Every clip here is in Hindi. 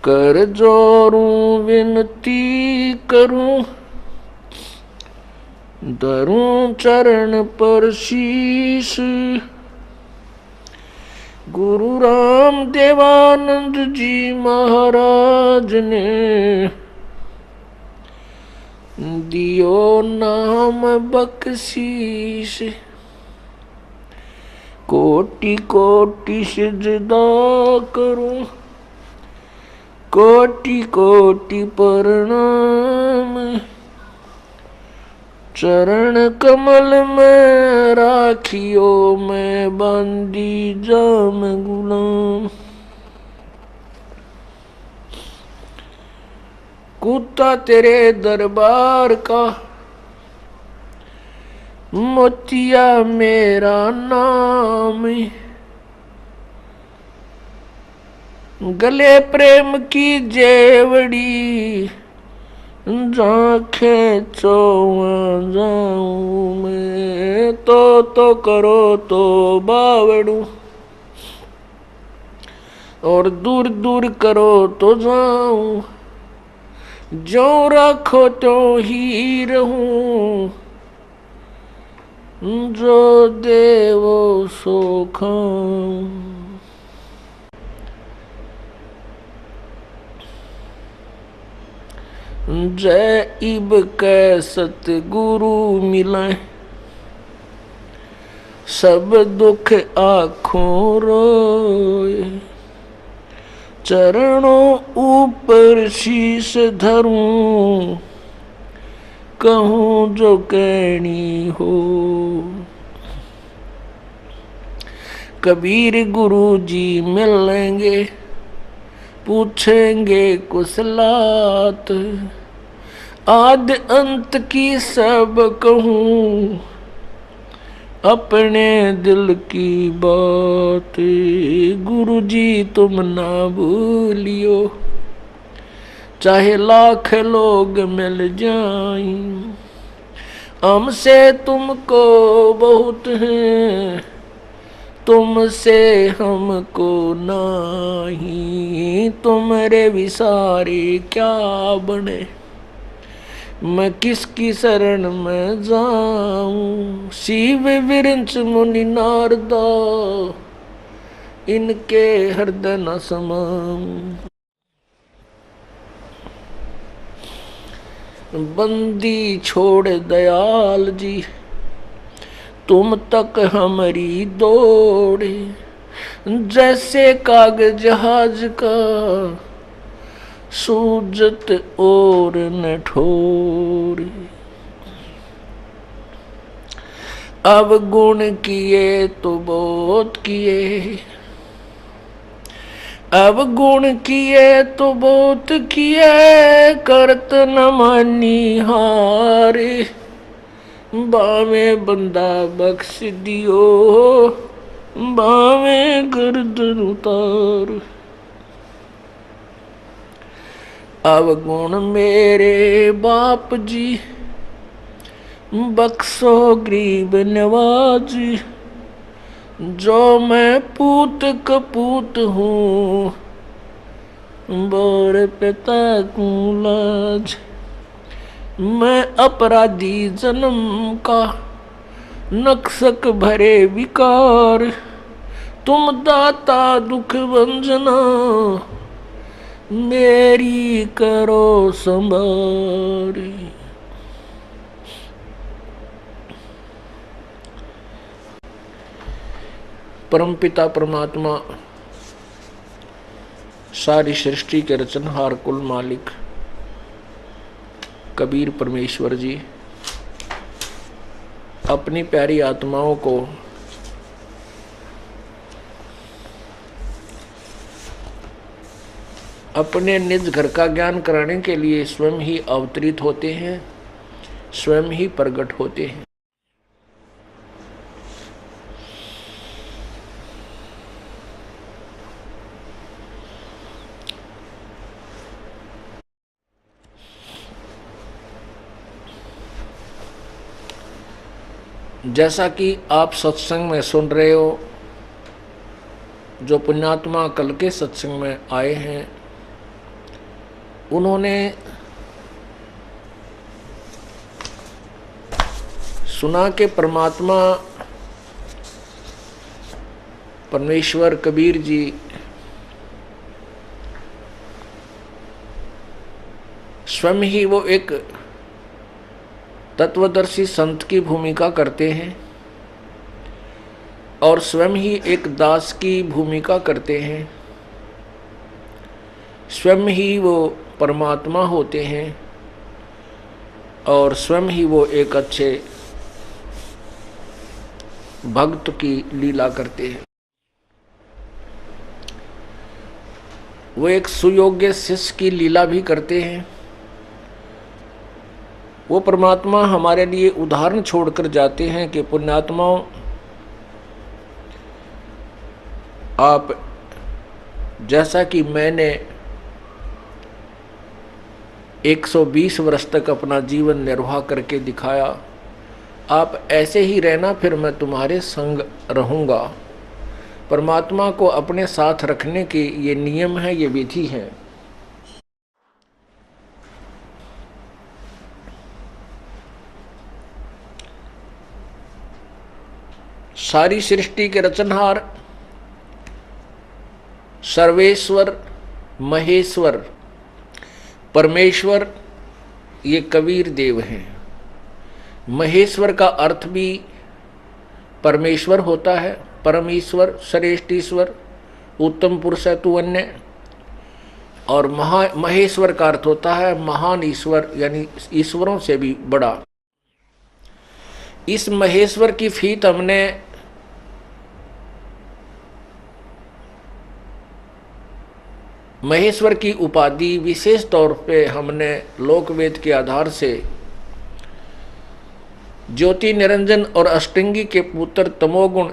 कर जोरूं विनती करूं, धरूं चरण पर शीश। गुरु राम देवानंद जी महाराज ने दियो नाम बख्शीश। कोटि कोटि सिजदा करूं, कोटि कोटि प्रणाम। चरण कमल में राखियो, मैं बंदी जाम गुलाम। कूता तेरे दरबार का, मोतिया मेरा नाम। गले प्रेम की जेवड़ी, जांखें चौवा जाऊं मैं। तो करो तो बावड़ू, और दूर दूर करो तो जाऊं। जो रखो तो ही रहूं, जो देवो सो खाऊं। जय इब कै सतगुरु मिलें, सब दुख आँखों रोए। चरणों ऊपर शीश धरूं, कहूँ जो कहनी हो। कबीर गुरु जी मिलेंगे, पूछेंगे कुशलात। आद अंत की सब कहूँ, अपने दिल की बात। गुरु जी तुम ना भूलियो, चाहे लाख लोग मिल जाएं। हमसे तुमको बहुत है, तुमसे हमको नहीं। तुम्हारे विसारे क्या बने, मैं किसकी शरण में जाऊं। शिव विरंच मुनि नारदा, इनके हृदय न समाऊं। बंदी छोड़ दयाल जी, तुम तक हमारी दौड़। जैसे कागज जहाज का, सूजत और न ठोर। अब गुण किए तो बहुत किए, अब गुण किए तो बहुत किए। करत न मानी हारे, बावे बंदा बख्श दियो, बावे गर्दन उतार। अवगुण मेरे बाप जी, बख्शो गरीब नवाजी। जो मैं पूत कपूत हूँ, बोर पिता को लाज। मैं अपराधी जन्म का, नक्सक भरे विकार। तुम दाता दुख भंजना, मेरी करो संभारी। परमपिता परमात्मा, सारी सृष्टि के रचनहार कुल मालिक कबीर परमेश्वर जी अपनी प्यारी आत्माओं को अपने निज घर का ज्ञान कराने के लिए स्वयं ही अवतरित होते हैं, स्वयं ही प्रकट होते हैं। जैसा कि आप सत्संग में सुन रहे हो, जो पुण्यात्मा कल के सत्संग में आए हैं, उन्होंने सुना कि परमात्मा परमेश्वर कबीर जी स्वयं ही वो एक तत्वदर्शी संत की भूमिका करते हैं और स्वयं ही एक दास की भूमिका करते हैं। स्वयं ही वो परमात्मा होते हैं और स्वयं ही वो एक अच्छे भक्त की लीला करते हैं। वो एक सुयोग्य शिष्य की लीला भी करते हैं। वो परमात्मा हमारे लिए उदाहरण छोड़कर जाते हैं कि पुण्यात्माओं, आप जैसा कि मैंने 120 वर्ष तक अपना जीवन निर्वाह करके दिखाया, आप ऐसे ही रहना, फिर मैं तुम्हारे संग रहूँगा। परमात्मा को अपने साथ रखने के ये नियम है, ये विधि है। सारी सृष्टि के रचनहार सर्वेश्वर महेश्वर परमेश्वर ये कबीर देव हैं। महेश्वर का अर्थ भी परमेश्वर होता है, परमेश्वर, श्रेष्ठ ईश्वर, उत्तम पुरुष है तू अन्य। और महेश्वर का अर्थ होता है महान ईश्वर, यानी ईश्वरों से भी बड़ा। इस महेश्वर की फीत हमने महेश्वर की उपाधि विशेष तौर पे हमने लोकवेद के आधार से ज्योति निरंजन और अष्टंगी के पुत्र तमोगुण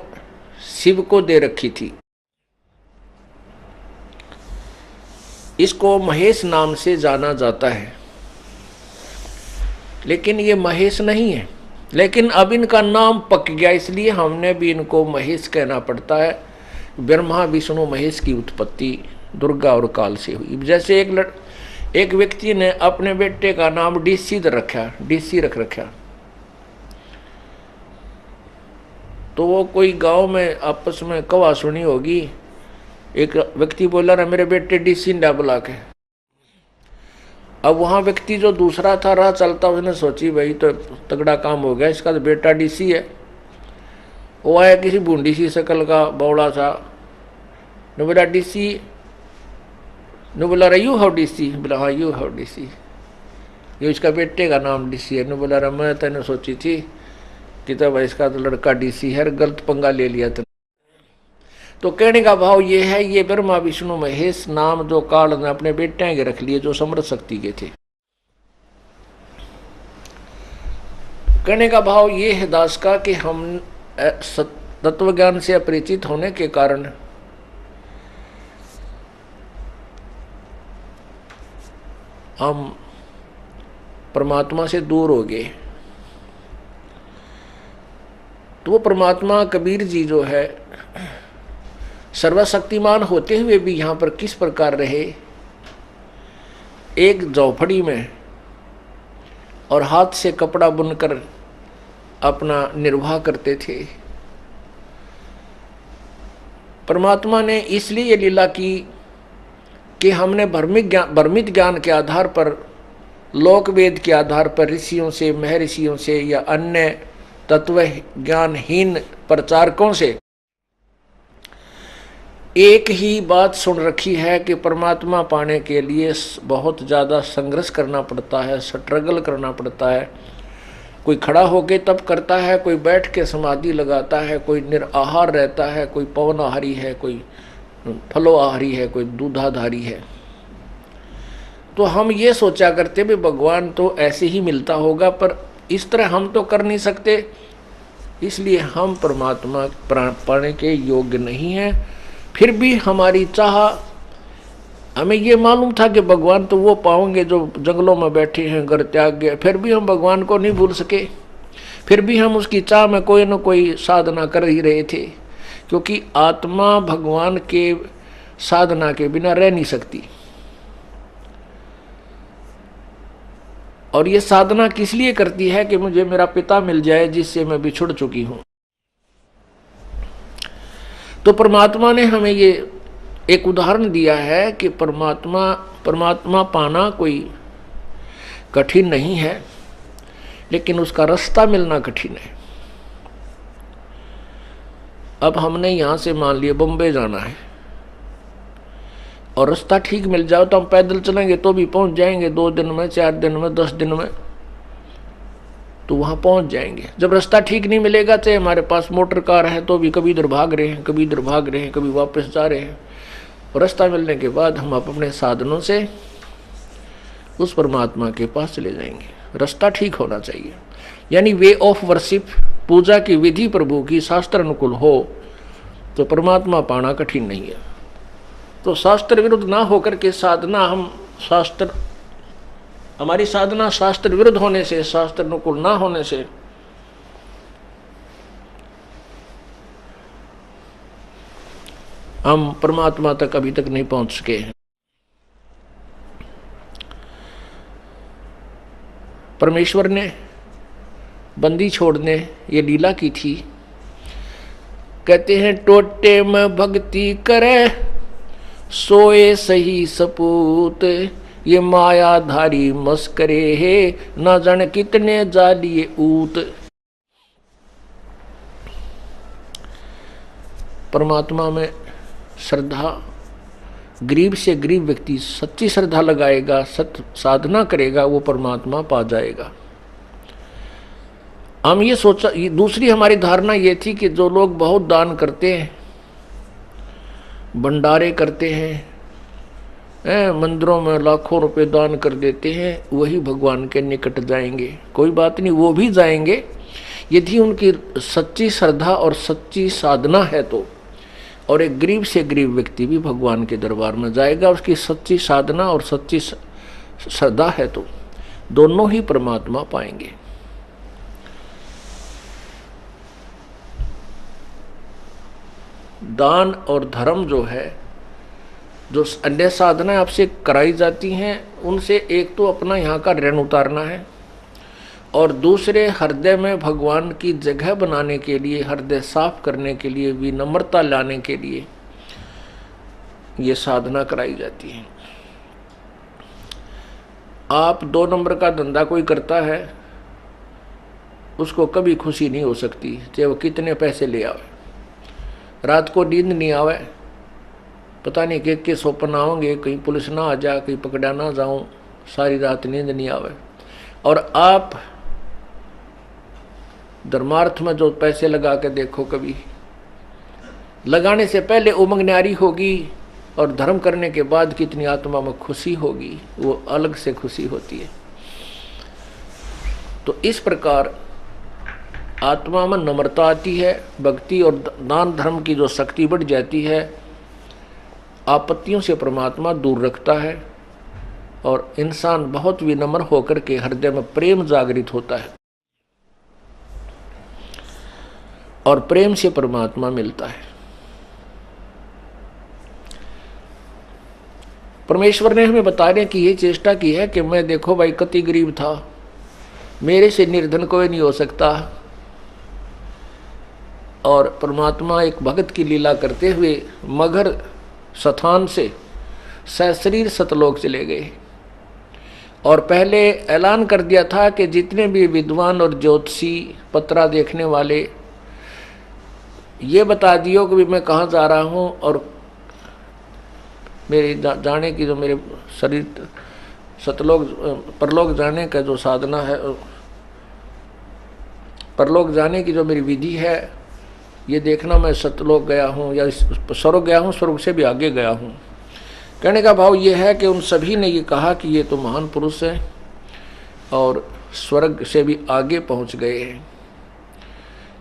शिव को दे रखी थी। इसको महेश नाम से जाना जाता है, लेकिन ये महेश नहीं है। लेकिन अब इनका नाम पक गया, इसलिए हमने भी इनको महेश कहना पड़ता है। ब्रह्मा विष्णु महेश की उत्पत्ति दुर्गा और काल से हुई। जैसे एक व्यक्ति ने अपने बेटे का नाम डीसी रख रखा, तो वो कोई गांव में आपस में कवा सुनी होगी, एक व्यक्ति बोला ना मेरे बेटे डीसी ने बुला के। अब वहाँ व्यक्ति जो दूसरा था राह चलता, उसने सोची भाई तो तगड़ा काम हो गया, इसका तो बेटा डीसी है। वो आया किसी बूंदी सी शकल का बौड़ा सा, ने बोला डीसी, ने बोला रहा यू हाउ डीसी, बोला हाँ यू हाउ डीसी, ये उसका बेटे का नाम डीसी है। ने बोला रहा मैं तेने सोची थी कि तब इसका तो लड़का डीसी है, गलत पंगा ले लिया तुमने। तो कहने का भाव ये है, ये ब्रह्मा विष्णु महेश नाम जो काल ने अपने बेटे के रख लिए, जो समर्थ शक्ति के थे। कहने का भाव ये है दास का कि हम तत्व ज्ञान से अपरिचित होने के कारण हम परमात्मा से दूर हो गए। तो वो परमात्मा कबीर जी जो है सर्वशक्तिमान होते हुए भी यहाँ पर किस प्रकार रहे, एक झोपड़ी में और हाथ से कपड़ा बुनकर अपना निर्वाह करते थे। परमात्मा ने इसलिए ये लीला की कि हमने भ्रमित ज्ञान के आधार पर, लोकवेद के आधार पर ऋषियों से, महर्षियों से या अन्य तत्व ज्ञानहीन प्रचारकों से एक ही बात सुन रखी है कि परमात्मा पाने के लिए बहुत ज़्यादा संघर्ष करना पड़ता है, स्ट्रगल करना पड़ता है। कोई खड़ा होके तप करता है, कोई बैठ के समाधि लगाता है, कोई निराहार रहता है, कोई पवनाहारी है, कोई फलोहारी है, कोई दूधाधारी है। तो हम ये सोचा करते भी भगवान तो ऐसे ही मिलता होगा, पर इस तरह हम तो कर नहीं सकते, इसलिए हम परमात्मा पाने के योग्य नहीं हैं। फिर भी हमारी चाह, हमें ये मालूम था कि भगवान तो वो पाओगे जो जंगलों में बैठे हैं, घर त्याग गए, फिर भी हम भगवान को नहीं भूल सके। फिर भी हम उसकी चाह में कोई न कोई साधना कर ही रहे थे, क्योंकि आत्मा भगवान के साधना के बिना रह नहीं सकती। और ये साधना किस लिए करती है कि मुझे मेरा पिता मिल जाए जिससे मैं बिछुड़ चुकी हूं। तो परमात्मा ने हमें ये एक उदाहरण दिया है कि परमात्मा पाना कोई कठिन नहीं है, लेकिन उसका रास्ता मिलना कठिन है। अब हमने यहां से मान लिया बम्बे जाना है और रास्ता ठीक मिल जाओ तो हम पैदल चलेंगे तो भी पहुंच जाएंगे 2 दिन में, 4 दिन में, 10 दिन में तो वहां पहुंच जाएंगे। जब रास्ता ठीक नहीं मिलेगा, चाहे हमारे पास मोटर कार है तो भी कभी इधर भाग रहे हैं, कभी इधर भाग रहे हैं, कभी वापस जा रहे हैं। और रास्ता मिलने के बाद हम अपने साधनों से उस परमात्मा के पास चले जाएंगे। रास्ता ठीक होना चाहिए, यानी वे ऑफ वर्शिप, पूजा की विधि प्रभु की शास्त्र अनुकूल हो तो परमात्मा पाना कठिन नहीं है। तो शास्त्र विरुद्ध ना होकर के साधना, हमारी साधना शास्त्र विरुद्ध होने से, शास्त्र अनुकूल ना होने से हम परमात्मा तक अभी तक नहीं पहुंच सके हैं। परमेश्वर ने बंदी छोड़ने ये लीला की थी। कहते हैं टोटे में भक्ति करे सोए सही सपूत, ये मायाधारी मस्करे है ना जाने कितने जालिए ऊत। परमात्मा में श्रद्धा, गरीब से गरीब व्यक्ति सच्ची श्रद्धा लगाएगा, सत्य साधना करेगा, वो परमात्मा पा जाएगा। हम ये सोचा, दूसरी हमारी धारणा ये थी कि जो लोग बहुत दान करते हैं, भंडारे करते हैं, मंदिरों में लाखों रुपए दान कर देते हैं, वही भगवान के निकट जाएंगे। कोई बात नहीं, वो भी जाएंगे यदि उनकी सच्ची श्रद्धा और सच्ची साधना है तो। और एक गरीब से गरीब व्यक्ति भी भगवान के दरबार में जाएगा, उसकी सच्ची साधना और सच्ची श्रद्धा है तो दोनों ही परमात्मा पाएंगे। दान और धर्म जो है, जो अन्य साधनाएं आपसे कराई जाती हैं, उनसे एक तो अपना यहाँ का ऋण उतारना है और दूसरे हृदय में भगवान की जगह बनाने के लिए, हृदय साफ करने के लिए, विनम्रता लाने के लिए ये साधना कराई जाती है। आप 2 नंबर का धंधा कोई करता है, उसको कभी खुशी नहीं हो सकती, चाहे वो कितने पैसे ले आवे। रात को नींद नहीं आवे, पता नहीं के सौपन आओगे, कहीं पुलिस ना आ जा, कहीं पकड़ा ना जाऊं, सारी रात नींद नहीं आवे। और आप धर्मार्थ में जो पैसे लगा के देखो, कभी लगाने से पहले उमंग न्यारी होगी और धर्म करने के बाद कितनी आत्मा में खुशी होगी, वो अलग से खुशी होती है। तो इस प्रकार आत्मा में नम्रता आती है, भक्ति और दान धर्म की जो शक्ति बढ़ जाती है, आपत्तियों से परमात्मा दूर रखता है और इंसान बहुत विनम्र होकर के हृदय में प्रेम जागृत होता है और प्रेम से परमात्मा मिलता है। परमेश्वर ने हमें बताने की ये चेष्टा की है कि मैं देखो भाई कति गरीब था, मेरे से निर्धन कोई नहीं हो सकता। और परमात्मा एक भगत की लीला करते हुए मगर स्थान से सशरीर सतलोक चले गए और पहले ऐलान कर दिया था कि जितने भी विद्वान और ज्योतिषी, पत्रा देखने वाले, ये बता दियो कि मैं कहाँ जा रहा हूँ और मेरे जाने की जो मेरे शरीर सतलोक परलोक जाने का जो साधना है, परलोक जाने की जो मेरी विधि है, ये देखना मैं सतलोक गया हूँ या स्वर्ग गया हूँ, स्वर्ग से भी आगे गया हूँ। कहने का भाव ये है कि उन सभी ने ये कहा कि ये तो महान पुरुष है और स्वर्ग से भी आगे पहुँच गए हैं,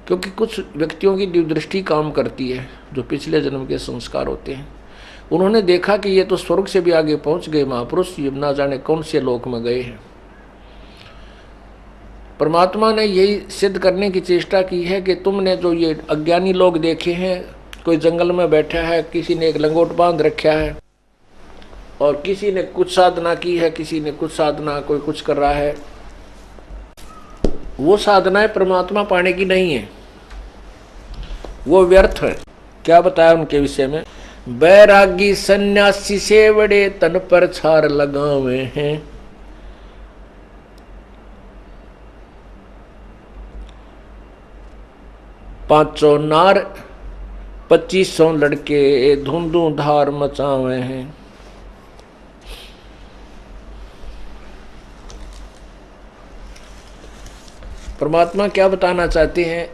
क्योंकि कुछ व्यक्तियों की दिव्यदृष्टि काम करती है, जो पिछले जन्म के संस्कार होते हैं। उन्होंने देखा कि ये तो स्वर्ग से भी आगे पहुँच गए महापुरुष, ये ना जाने कौन से लोक में गए हैं। परमात्मा ने यही सिद्ध करने की चेष्टा की है कि तुमने जो ये अज्ञानी लोग देखे हैं, कोई जंगल में बैठा है, किसी ने एक लंगोट बांध रखा है और किसी ने कुछ साधना की है, किसी ने कुछ साधना, कोई कुछ कर रहा है, वो साधनाएं परमात्मा पाने की नहीं है, वो व्यर्थ है। क्या बताया उनके विषय में? बैरागी सन्यासी से बड़े तन पर छार लगावे हैं, पांचों नार 2500 लड़के धुंधु धार मचावे हैं। परमात्मा क्या बताना चाहते हैं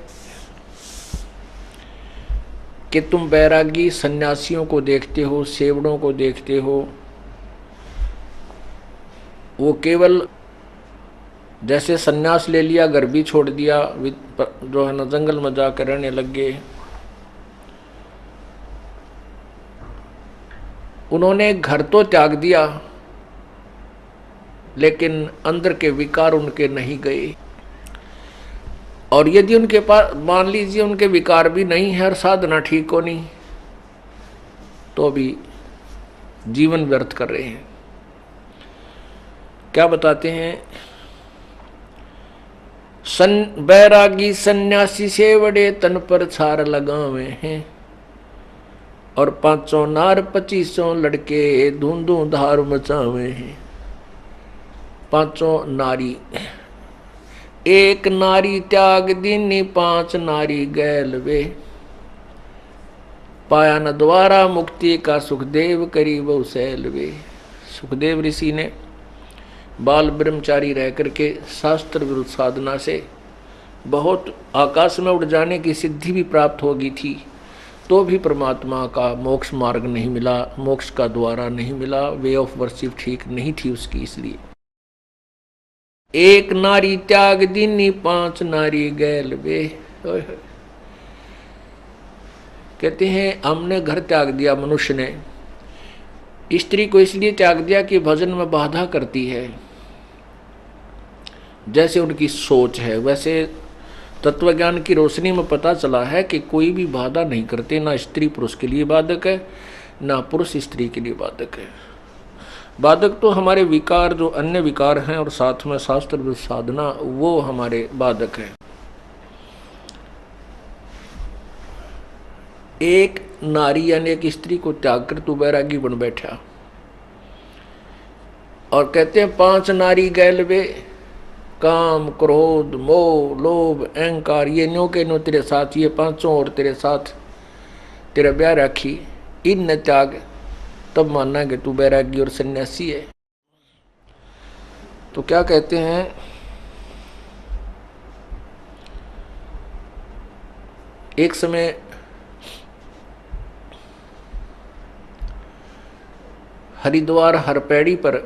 कि तुम बैरागी सन्यासियों को देखते हो, सेवड़ों को देखते हो, वो केवल जैसे सन्यास ले लिया, घर भी छोड़ दिया, जो है ना जंगल में जाकर रहने लग गए। उन्होंने घर तो त्याग दिया, लेकिन अंदर के विकार उनके नहीं गए। और यदि उनके पास मान लीजिए उनके विकार भी नहीं है और साधना ठीक हो नहीं, तो भी जीवन व्यर्थ कर रहे हैं। क्या बताते हैं? बैरागी सन्यासी से बड़े तन पर छार लगावे हैं, और पांचों नार 2500 लड़के धुंधु धार मचावे हैं। पांचों नारी, एक नारी त्याग दीनी 5 नारी गैल वे, पाया न द्वारा मुक्ति का सुखदेव करी बहु सैल वे। सुखदेव ऋषि ने बाल ब्रह्मचारी रह करके शास्त्र विरुद्ध साधना से बहुत आकाश में उड़ जाने की सिद्धि भी प्राप्त होगी थी, तो भी परमात्मा का मोक्ष मार्ग नहीं मिला, मोक्ष का द्वारा नहीं मिला, वे ऑफ वर्शिप ठीक नहीं थी उसकी। इसलिए एक नारी त्याग दीनी 5 नारी गैल वे। कहते हैं हमने घर त्याग दिया, मनुष्य ने स्त्री को इसलिए त्याग दिया कि भजन में बाधा करती है। जैसे उनकी सोच है, वैसे तत्वज्ञान की रोशनी में पता चला है कि कोई भी बाधा नहीं करते, ना स्त्री पुरुष के लिए बाधक है, ना पुरुष स्त्री के लिए बाधक है। बाधक तो हमारे विकार, जो अन्य विकार हैं, और साथ में शास्त्र साधना, वो हमारे बाधक है। एक नारी यानी एक स्त्री को त्याग कर तू बैरागी बन बैठा, और कहते हैं 5 नारी गैल वे, काम क्रोध मोह लोभ अहंकार, ये न्यो के न्यो तेरे साथ, ये 5 और तेरे साथ तेरा ब्याह राखी, इन न त्याग, तब मानना कि तू बैरागी और सन्यासी है। तो क्या कहते हैं? एक समय हरिद्वार हरपेड़ी पर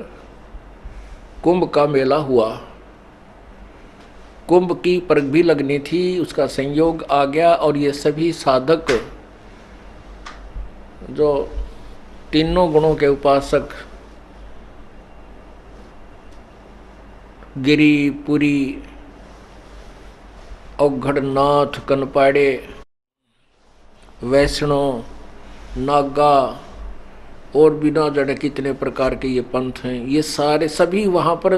कुंभ का मेला हुआ। कुंभ की परख भी लगनी थी, उसका संयोग आ गया, और ये सभी साधक जो तीनों गुणों के उपासक, गिरी पुरी औघड़नाथ कनपाड़े वैष्णव नागा और बिना जड़े कितने प्रकार के ये पंथ हैं, ये सारे सभी वहाँ पर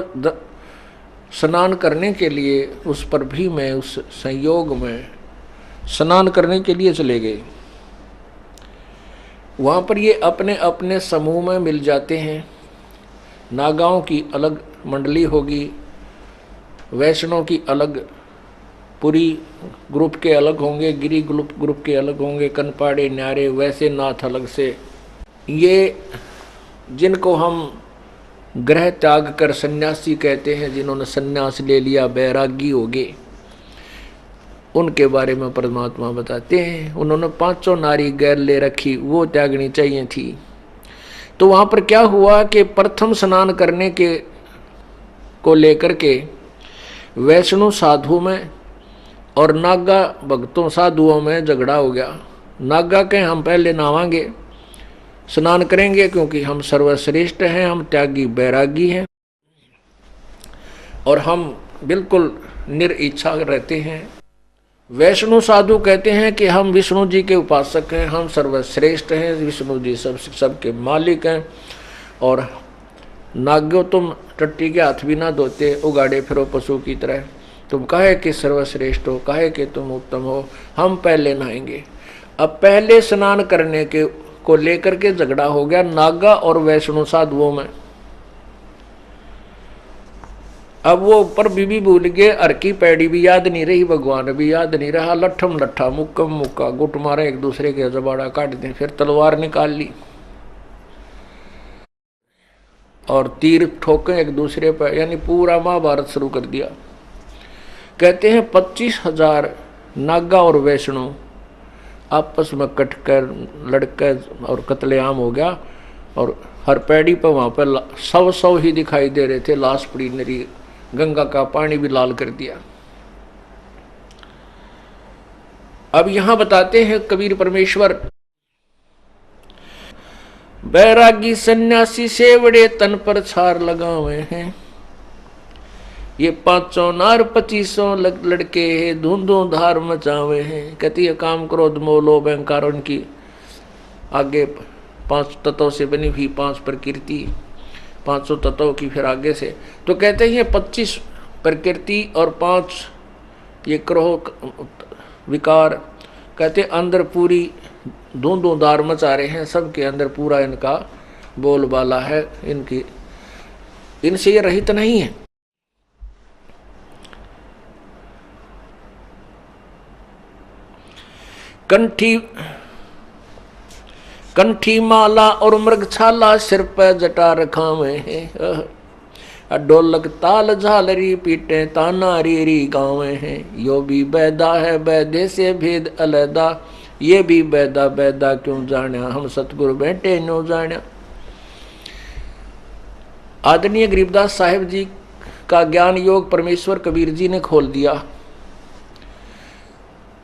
स्नान करने के लिए, उस पर भी मैं उस संयोग में स्नान करने के लिए चले गए। वहाँ पर ये अपने अपने समूह में मिल जाते हैं। नागाओं की अलग मंडली होगी, वैष्णव की अलग, पुरी ग्रुप के अलग होंगे, गिरी ग्रुप के अलग होंगे, कनपाड़े न्यारे वैसे नाथ अलग से। ये जिनको हम ग्रह त्याग कर सन्यासी कहते हैं, जिन्होंने सन्यास ले लिया, बैरागी हो गए, उनके बारे में परमात्मा बताते हैं। उन्होंने 5 नारी गैर ले रखी, वो त्यागनी चाहिए थी। तो वहाँ पर क्या हुआ कि प्रथम स्नान करने के को लेकर के वैष्णव साधु में और नागा भक्तों साधुओं में झगड़ा हो गया। नागा के हम पहले नहावांगे, स्नान करेंगे, क्योंकि हम सर्वश्रेष्ठ हैं, हम त्यागी बैरागी हैं, और हम बिल्कुल निरिच्छा रहते हैं। वैष्णव साधु कहते हैं कि हम विष्णु जी के उपासक हैं, हम सर्वश्रेष्ठ हैं, विष्णु जी सबके मालिक हैं, और नाग्यो तुम टट्टी के हाथ भी ना धोते, उगाड़े फिरो पशु की तरह, तुम काहे के सर्वश्रेष्ठ हो, काहे के तुम उत्तम हो, हम पहले नहाएंगे। अब पहले स्नान करने के को लेकर के झगड़ा हो गया नागा और वैष्णो साधुओं में। अब वो ऊपर बीबी भूल गए, हर की पैड़ी भी याद नहीं रही, भगवान भी याद नहीं रहा, लट्ठम लट्ठा मुक्कम मुक्का गुट मारे एक दूसरे के जबाड़ा काट दें, फिर तलवार निकाल ली और तीर ठोके एक दूसरे पर, यानी पूरा महाभारत शुरू कर दिया। कहते हैं 25,000 नागा और वैष्णो आपस में कटकर लड़कर और कत्लेआम हो गया, और हर पैड़ी पर वहाँ पर 100 ही दिखाई दे रहे थे, लाश पड़ी नरी, गंगा का पानी भी लाल कर दिया। अब यहाँ बताते हैं कबीर परमेश्वर, बैरागी सन्यासी सेवड़े तन पर छार लगावे हैं, ये 500 नार 2500 लड़के हैं, धुंधों धार मचावे हैं। कहती है काम क्रोध मोह लोभ अहंकार, उनकी आगे 5 तत्वों से बनी हुई 5 प्रकृति, 500 तत्वों की फिर आगे से। तो कहते हैं 25 प्रकृति और 5 ये क्रोह विकार, कहते अंदर पूरी धुंधों धार मचा रहे हैं, सबके अंदर पूरा इनका बोलबाला है, इनकी इनसे ये रहित नहीं है। कंठी माला और मृगछाला सिर पे जटा रखावे हैं, ढोलक ताल झालरी पीटे ताना रीरी गावे हैं, यो भी बैदा है बैदे से भेद अलैदा, ये भी बैदा बैदा क्यों जान्या, हम सतगुरु बैठे नो जान्या। आदरणीय गरीबदास साहिब जी का ज्ञान योग परमेश्वर कबीर जी ने खोल दिया।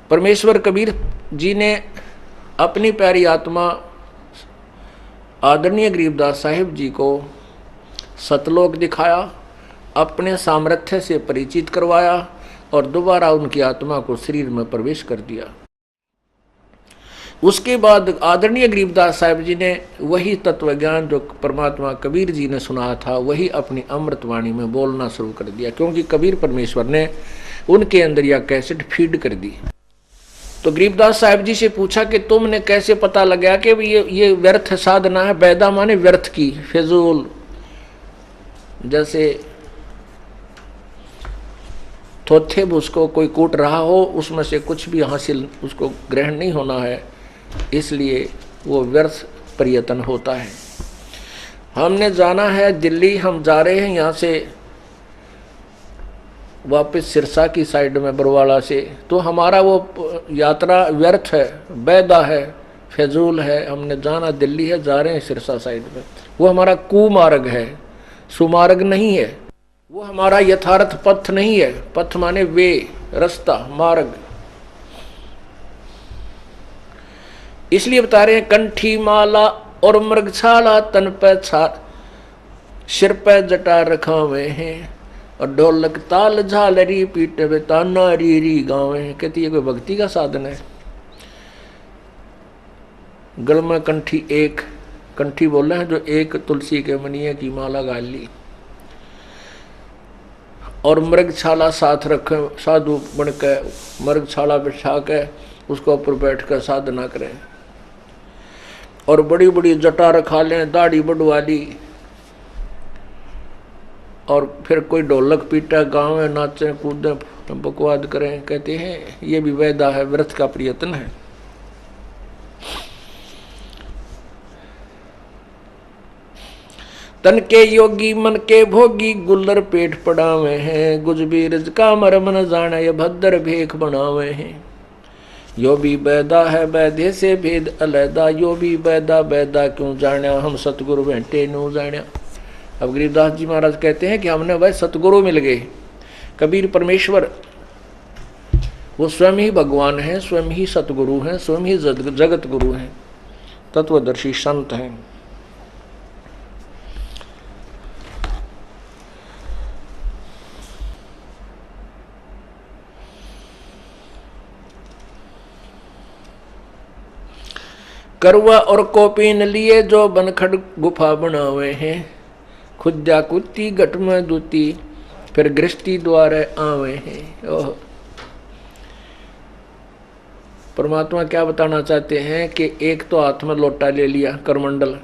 परमेश्वर कबीर जी ने अपनी प्यारी आत्मा आदरणीय गरीबदास साहिब जी को सतलोक दिखाया, अपने सामर्थ्य से परिचित करवाया और दोबारा उनकी आत्मा को शरीर में प्रवेश कर दिया। उसके बाद आदरणीय गरीबदास साहिब जी ने वही तत्व ज्ञान जो परमात्मा कबीर जी ने सुनाया था, वही अपनी अमृतवाणी में बोलना शुरू कर दिया, क्योंकि कबीर परमेश्वर ने उनके अंदर यह कैसेट फीड कर दी। तो गरीबदास साहिब जी से पूछा कि तुमने कैसे पता लगा कि ये व्यर्थ साधना है। बैदा माने व्यर्थ की, फिजूल, जैसे थोथे उसको कोई कूट रहा हो, उसमें से कुछ भी हासिल उसको ग्रहण नहीं होना है, इसलिए वो व्यर्थ प्रयत्न होता है। हमने जाना है दिल्ली, हम जा रहे हैं यहाँ से वापस सिरसा की साइड में बरवाला से, तो हमारा वो यात्रा व्यर्थ है, बैदा है, फजूल है। हमने जाना दिल्ली है, जा रहे हैं सिरसा साइड में, वो हमारा कुमार्ग है, सुमार्ग नहीं है, वो हमारा यथार्थ पथ नहीं है। पथ माने वे, रास्ता, मार्ग। इसलिए बता रहे हैं कंठी माला और मृगछाला तन पे छार, सिर पे जटा रखावे हैं, और ढोलक ताल झालरी पीटे वे ताना रीरी गावे हैं। कहती है कोई भक्ति का साधन है। गल में कंठी, एक कंठी बोले हैं जो एक तुलसी के मनिये की माला गाल ली, और मृगछाला साथ रखे, साधु बन के मृगछाला बिछा के उसको ऊपर बैठ कर साधना करें, और बड़ी बड़ी जटा रखा लें, दाढ़ी बढ़वा ली, और फिर कोई ढोलक पीटे, गावे, नाचे, कूदे, बकवाद करें। कहते हैं ये भी वैदा है, व्रत का प्रयत्न है। तन के योगी मन के भोगी, गुल्लर पेट पड़ावे हैं, गुजबीरज का मरम न जाने, ये भद्र भेख बनावे हैं। यो भी बैदा है बैदे से भेद अलैदा, यो भी बैदा बैदा क्यों जान्या, हम सतगुरु बैठे नो जान्या। अब गरीबदास जी महाराज कहते हैं कि हमने वह सतगुरु मिल गए। कबीर परमेश्वर वो स्वयं ही भगवान हैं, स्वयं ही सतगुरु हैं, स्वयं ही जगत गुरु हैं, तत्वदर्शी संत हैं। करवा और कोपीन लिए जो बनखड़ गुफा बनावे हैं, खुद्या कुत्ती घट में दूती, फिर गृहस्थी द्वारे आवे हैं। ओह, परमात्मा क्या बताना चाहते हैं कि एक तो हाथ में लोटा ले लिया करमंडल,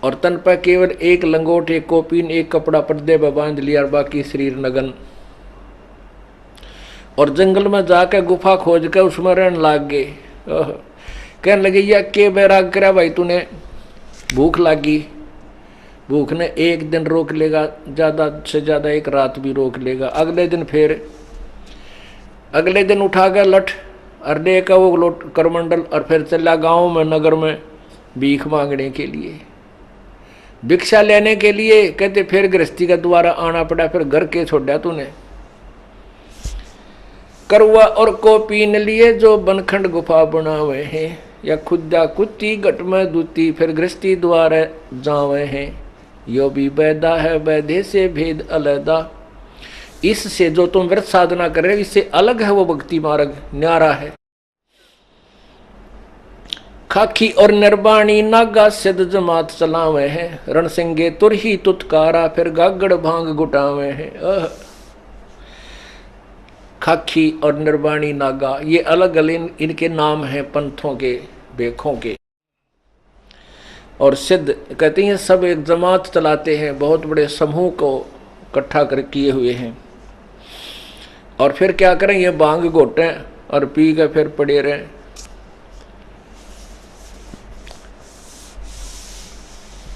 और तन पर केवल एक लंगोट, एक कोपीन, एक कपड़ा पर्दे पर बांध लिया और बाकी शरीर नगन। और जंगल में जाकर गुफा खोज कर उसमें रहने लाग गए। कहने लगे या के बैराग करा भाई तूने, भूख लागी। भूख ने एक दिन रोक लेगा, ज़्यादा से ज़्यादा एक रात भी रोक लेगा। अगले दिन फिर अगले दिन उठा गया लठ और ले का वो लोट करमंडल, और फिर चला गाँव में नगर में भीख मांगने के लिए, भिक्षा लेने के लिए। कहते फिर गृहस्थी का द्वारा आना पड़ा, फिर घर के छोड़ा तूने। करवा और को पीन लिए जो बनखंड गुफा बनावे हैं, या खुदा कुत्ती घट में दूती, फिर गृहस्थी द्वारा जावे हैं। यो भी बैदा है बैदे से भेद अलैदा। इससे जो तुम व्रत साधना कर रहे हो इससे अलग है वो भक्ति मार्ग, न्यारा है। खाखी और निर्बाणी नागा सिद्ध जमात चलावे हैं, रणसिंगे तुरही तुतकारा, फिर गागड़ भांग गुटावे हैं। खाखी और निर्बाणी नागा ये अलग अलग इनके नाम हैं पंथों के, बेखों के। और सिद्ध कहते हैं सब एक जमात चलाते हैं, बहुत बड़े समूह को इकट्ठा कर किए हुए हैं। और फिर क्या करें, ये भांग घोटें और पी के फिर पड़े रहें।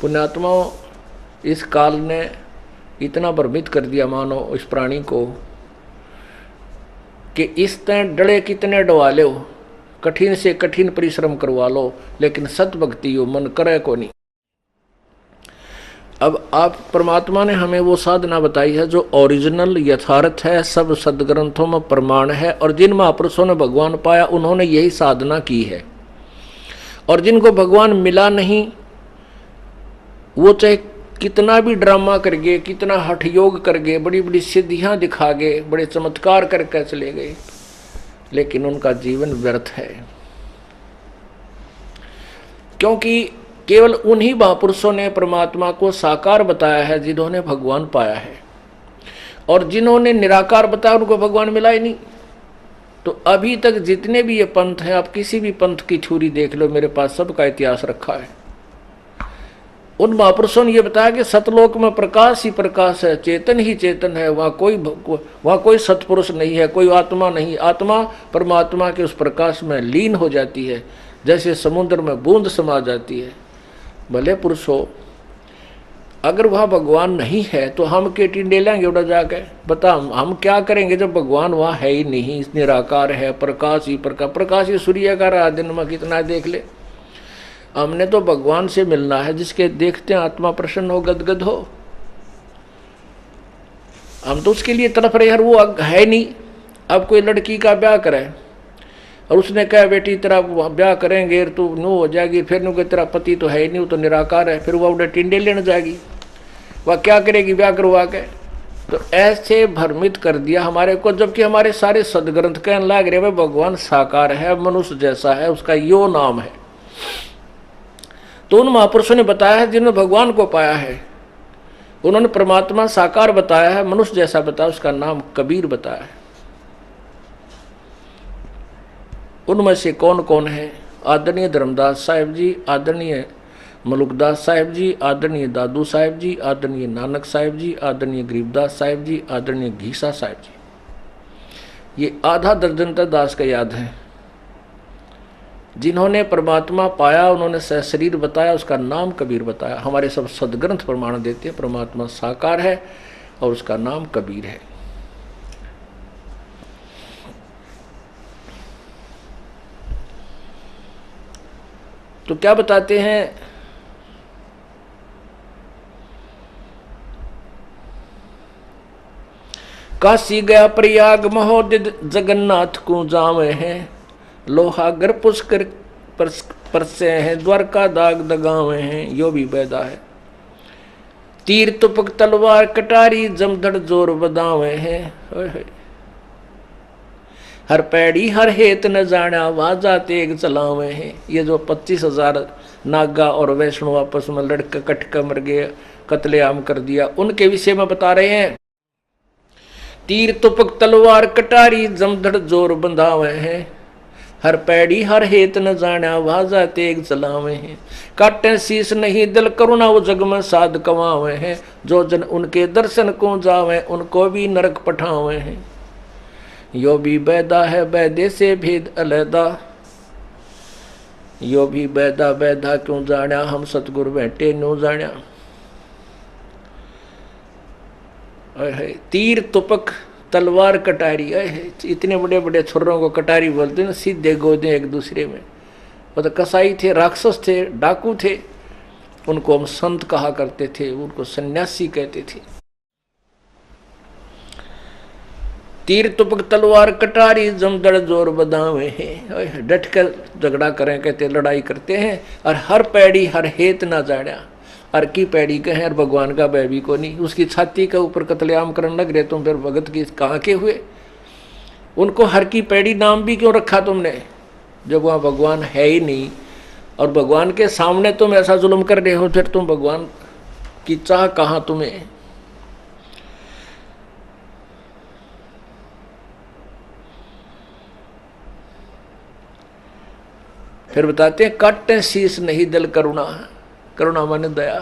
पुण्यात्माओं, इस काल ने इतना भ्रमित कर दिया मानो इस प्राणी को कि इस तय डड़े कितने डवा लो, कठिन से कठिन परिश्रम करवा लो, लेकिन सत भक्ति हो मन करे को नहीं। अब आप परमात्मा ने हमें वो साधना बताई है जो ओरिजिनल यथार्थ है, सब सदग्रंथों में प्रमाण है। और जिन महापुरुषों ने भगवान पाया उन्होंने यही साधना की है। और जिनको भगवान मिला नहीं वो चाहे कितना भी ड्रामा कर गए, कितना हठ योग कर गए, बड़ी बड़ी सिद्धियां दिखा गए, बड़े चमत्कार करके चले गए, लेकिन उनका जीवन व्यर्थ है। क्योंकि केवल उन्हीं महापुरुषों ने परमात्मा को साकार बताया है जिन्होंने भगवान पाया है, और जिन्होंने निराकार बताया उनको भगवान मिला ही नहीं। तो अभी तक जितने भी ये पंथ हैं, आप किसी भी पंथ की छुरी देख लो, मेरे पास सबका इतिहास रखा है। उन महापुरुषों ने ये बताया कि सतलोक में प्रकाश ही प्रकाश है, चेतन ही चेतन है, वहाँ कोई सतपुरुष नहीं है, कोई आत्मा नहीं। आत्मा परमात्मा के उस प्रकाश में लीन हो जाती है, जैसे समुद्र में बूंद समा जाती है। भले पुरुष हो, अगर वहाँ भगवान नहीं है तो हम के टिंडे लेंगे उड़ा जाके, बता हम क्या करेंगे जब भगवान वहाँ है ही नहीं, निराकार है, प्रकाश ही प्रकाश। प्रकाश ही सूर्य का रहा दिन में कितना देख ले। हमने तो भगवान से मिलना है जिसके देखते हैं आत्मा प्रसन्न हो, गदगद हो। हम तो उसके लिए तड़प रहे, यार वो है नहीं। अब कोई लड़की का ब्याह करे और उसने कहा बेटी तेरा ब्याह करेंगे तो नो हो जाएगी, फिर नु तेरा पति तो है ही नहीं, वो तो निराकार है, फिर वह उड़े टिंडे लेने जाएगी, वह क्या करेगी ब्याह करवा के। तो ऐसे भ्रमित कर दिया हमारे को, जबकि हमारे सारे सदग्रंथ कहने लग रहे भाई भगवान साकार है, मनुष्य जैसा है, उसका यो नाम है। तो उन महापुरुषों ने बताया है जिन्होंने भगवान को पाया है, उन्होंने परमात्मा साकार बताया है, मनुष्य जैसा बताया, उसका नाम कबीर बताया है। उनमें से कौन कौन है? आदरणीय धर्मदास साहिब जी, आदरणीय मलुकदास साहिब जी, आदरणीय दादू साहिब जी, आदरणीय नानक साहिब जी, आदरणीय गरीबदास साहिब जी, आदरणीय घीसा साहिब जी। ये आधा दर्जन तक दास का याद है जिन्होंने परमात्मा पाया, उन्होंने सशरीर बताया, उसका नाम कबीर बताया। हमारे सब सदग्रंथ प्रमाण देते हैं परमात्मा साकार है और उसका नाम कबीर है। तो क्या बताते हैं? काशी गया प्रयाग महोदित जगन्नाथ को जावे हैं, लोहागर पुष्कर परसे हैं, द्वारका दाग दगावे हैं, यो भी बैदा है। तीर तुपक तलवार कटारी जमधड़ जोर बदावे हैं, हर पैड़ी हर हेत न जाना वाजा तेग चलावे हैं। ये जो 25,000 नागा और वैष्णो आपस में लड़के कटके मर गए, कत्लेआम कर दिया। उनके विषय में बता रहे हैं, तीर तुपक तलवार कटारी जमधड़ जोर बंधावे हैं, हर पैड़ी हर हेत न जाना वाजा तेग चलावे हैं, काटे शीस नहीं दिल करुणा वो जग में साध कमावे हैं, जो जन उनके दर्शन को जावे उनको भी नरक पठावे हैं, यो भी बैदा है बैदे से भेद अलहदा, यो भी बैदा बैदा क्यों जाना हम सतगुरु बैठे न्यू जाना। तीर तुपक तलवार कटारी, इतने बड़े बड़े छुर्रों को कटारी बोलते हैं, सीधे गोदे एक दूसरे में। वो तो कसाई थे, राक्षस थे, डाकू थे, उनको हम संत कहा करते थे, उनको सन्यासी कहते थे। तीर तुपक तलवार कटारी जमदड़ जोर बदावे हैं, डट कर झगड़ा करें कहते, लड़ाई करते हैं। और हर पैड़ी हर हेत ना जाड़ा, हर की पैड़ी कहें और भगवान का बैबी को नहीं, उसकी छाती के ऊपर कत्लेआम करने लग रहे तुम, फिर भगत की कहाँ के हुए। उनको हर की पैड़ी नाम भी क्यों रखा तुमने, जब वहाँ भगवान है ही नहीं, और भगवान के सामने तुम ऐसा जुल्म कर रहे हो, फिर तुम भगवान की चाह कहाँ तुम्हें। फिर बताते हैं, काटे शीस नहीं दिल करुणा, करुणा माने दया,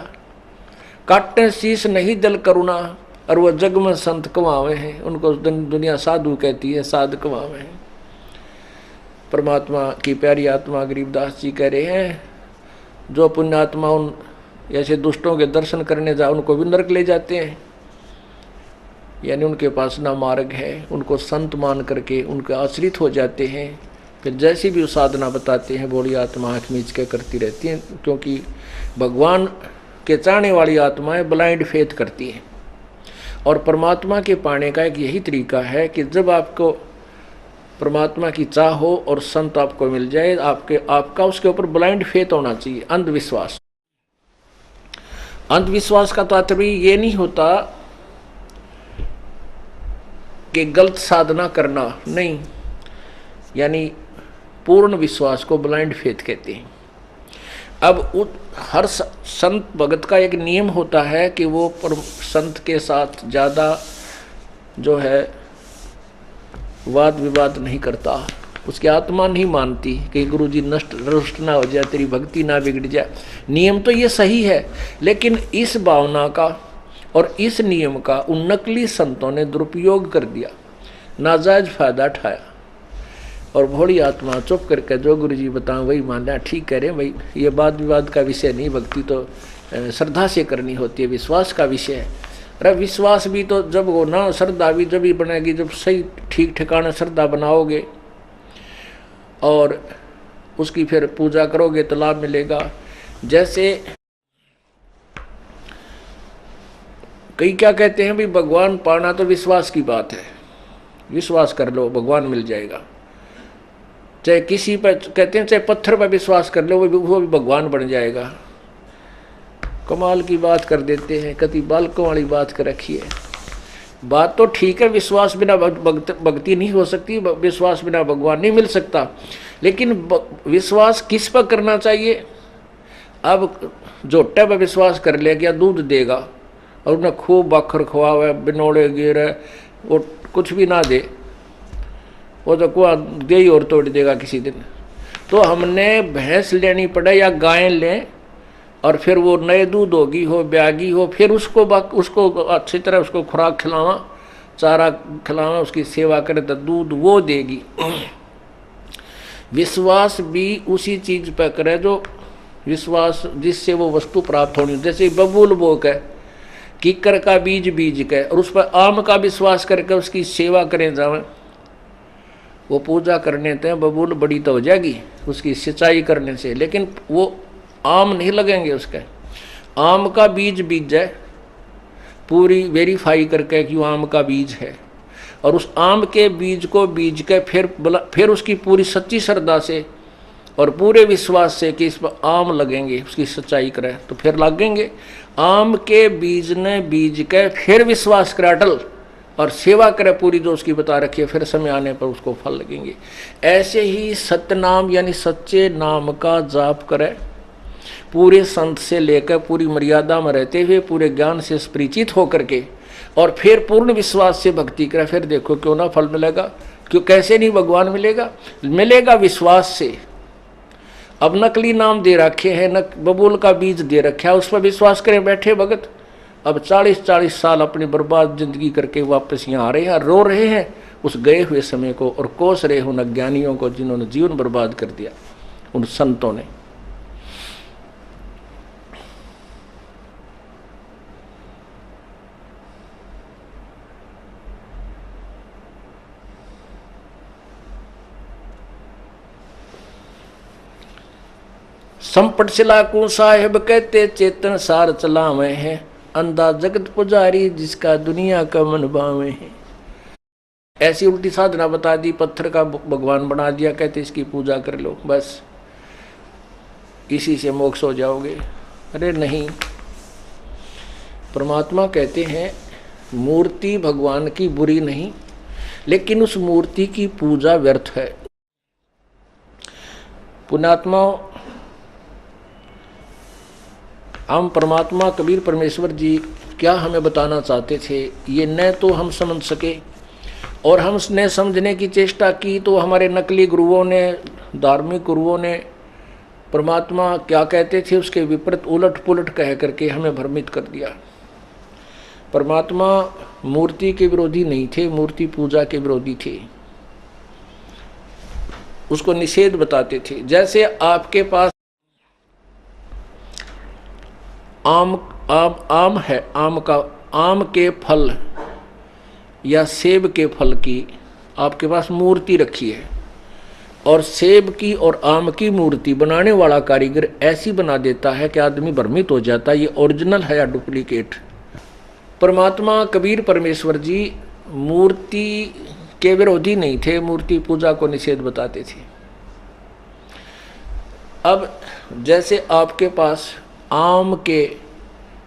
काटे शीस नहीं दिल करुणा, और वह जग में संत कमावे हैं, उनको दुनिया साधु कहती है, साध कमावे हैं। परमात्मा की प्यारी आत्मा गरीबदास जी कह रहे हैं, जो पुण्यात्मा उन ऐसे दुष्टों के दर्शन करने जा उनको भी नरक ले जाते हैं, यानी उनके पास ना मार्ग है, उनको संत मान करके उनके आश्रित हो जाते हैं। फिर जैसी भी साधना बताते हैं, बोली आत्मा आँख मीच के करती रहती हैं, क्योंकि भगवान के चाहने वाली आत्माएं ब्लाइंड फेथ करती हैं। और परमात्मा के पाने का एक यही तरीका है कि जब आपको परमात्मा की चाह हो और संत आपको मिल जाए, आपका उसके ऊपर ब्लाइंड फेथ होना चाहिए, अंधविश्वास। अंधविश्वास का तात्पर्य ये नहीं होता कि गलत साधना करना, नहीं, यानी पूर्ण विश्वास को ब्लाइंड फेथ कहते हैं। अब हर संत भगत का एक नियम होता है कि वो संत के साथ ज़्यादा जो है वाद विवाद नहीं करता, उसकी आत्मा नहीं मानती कि गुरु जी रुष्ट ना हो जाए, तेरी भक्ति ना बिगड़ जाए। नियम तो ये सही है, लेकिन इस भावना का और इस नियम का उन नकली संतों ने दुरुपयोग कर दिया, नाजायज फायदा उठाया, और भोली आत्मा चुप करके जो गुरु जी बताएं वही मान लिया। ठीक कह रहे हैं भाई, ये वाद विवाद का विषय नहीं, भक्ति तो श्रद्धा से करनी होती है, विश्वास का विषय है। अरे विश्वास भी तो जब हो ना, श्रद्धा भी जब ही बनेगी जब सही ठीक ठिकाना श्रद्धा बनाओगे और उसकी फिर पूजा करोगे तो लाभ मिलेगा। जैसे कई क्या कहते हैं भी भगवान पाना तो विश्वास की बात है, विश्वास कर लो भगवान मिल जाएगा। चाहे किसी पर कहते हैं, चाहे पत्थर पर विश्वास कर लो वो भी भगवान बन जाएगा। कमाल की बात कर देते हैं, कति बालकों वाली बात कर रखी है। बात तो ठीक है, विश्वास बिना भक्ति नहीं हो सकती, विश्वास बिना भगवान नहीं मिल सकता, लेकिन विश्वास किस पर करना चाहिए। अब जोटे पर विश्वास कर ले क्या दूध देगा और उन्हें खूब बखर खुआवे, बिनोड़े गिरे, वो कुछ भी ना दे, वो तो कुआ दे ही और तोड़ देगा किसी दिन। तो हमने भैंस लेनी पड़े या गाय लें, और फिर वो नए दूध होगी हो ब्यागी हो, फिर उसको अच्छी तरह उसको खुराक खिलावा, चारा खिलावा, उसकी सेवा करें तो दूध वो देगी। विश्वास भी उसी चीज पर करे जो विश्वास जिससे वो वस्तु प्राप्त होनी। जैसे बबूल बो के कीकर का बीज बीज के और उस पर आम का विश्वास करके उसकी सेवा करें जावे, वो पूजा करने ते बबूल बड़ी तो हो जाएगी उसकी सिंचाई करने से, लेकिन वो आम नहीं लगेंगे। उसके आम का बीज बीज जाए, पूरी वेरीफाई करके कि वो आम का बीज है, और उस आम के बीज को बीज के फिर उसकी पूरी सच्ची श्रद्धा से और पूरे विश्वास से कि इस पर आम लगेंगे, उसकी सच्चाई करें तो फिर लगेंगे। आम के बीज ने बीज के फिर विश्वास करे अटल और सेवा करे पूरी जो उसकी बता रखी है, फिर समय आने पर उसको फल लगेंगे। ऐसे ही सत्य नाम यानी सच्चे नाम का जाप करे, पूरे संत से लेकर पूरी मर्यादा में रहते हुए पूरे ज्ञान से परिचित होकर के और फिर पूर्ण विश्वास से भक्ति करें, फिर देखो क्यों ना फल मिलेगा। क्यों, कैसे नहीं भगवान मिलेगा? मिलेगा विश्वास से। अब नकली नाम दे रखे हैं, बबूल का बीज दे रखा है, उस पर विश्वास करें बैठे भगत। अब 40-40 साल अपनी बर्बाद जिंदगी करके वापस यहाँ आ रहे हैं, रो रहे हैं उस गए हुए समय को और कोस रहे उन अज्ञानियों को जिन्होंने जीवन बर्बाद कर दिया, उन संतों ने। संपट सिलाकू साहेब कहते चेतन सार चलावे हैं, अंधा जगत पुजारी जिसका दुनिया का मन बावे है। ऐसी उल्टी साधना बता दी, पत्थर का भगवान बना दिया, कहते इसकी पूजा कर लो बस इसी से मोक्ष हो जाओगे। अरे नहीं, परमात्मा कहते हैं मूर्ति भगवान की बुरी नहीं, लेकिन उस मूर्ति की पूजा व्यर्थ है। पुण्यात्मा, हम परमात्मा कबीर परमेश्वर जी क्या हमें बताना चाहते थे ये न तो हम समझ सके, और हमने समझने की चेष्टा की तो हमारे नकली गुरुओं ने, धार्मिक गुरुओं ने परमात्मा क्या कहते थे उसके विपरीत उलट पुलट कह करके हमें भ्रमित कर दिया। परमात्मा मूर्ति के विरोधी नहीं थे, मूर्ति पूजा के विरोधी थे, उसको निषेध बताते थे। जैसे आपके पास आम है, आम के फल या सेब के फल की आपके पास मूर्ति रखी है, और सेब की और आम की मूर्ति बनाने वाला कारीगर ऐसी बना देता है कि आदमी भ्रमित हो जाता है ये ओरिजिनल है या डुप्लीकेट। परमात्मा कबीर परमेश्वर जी मूर्ति के विरोधी नहीं थे, मूर्ति पूजा को निषेध बताते थे। अब जैसे आपके पास आम के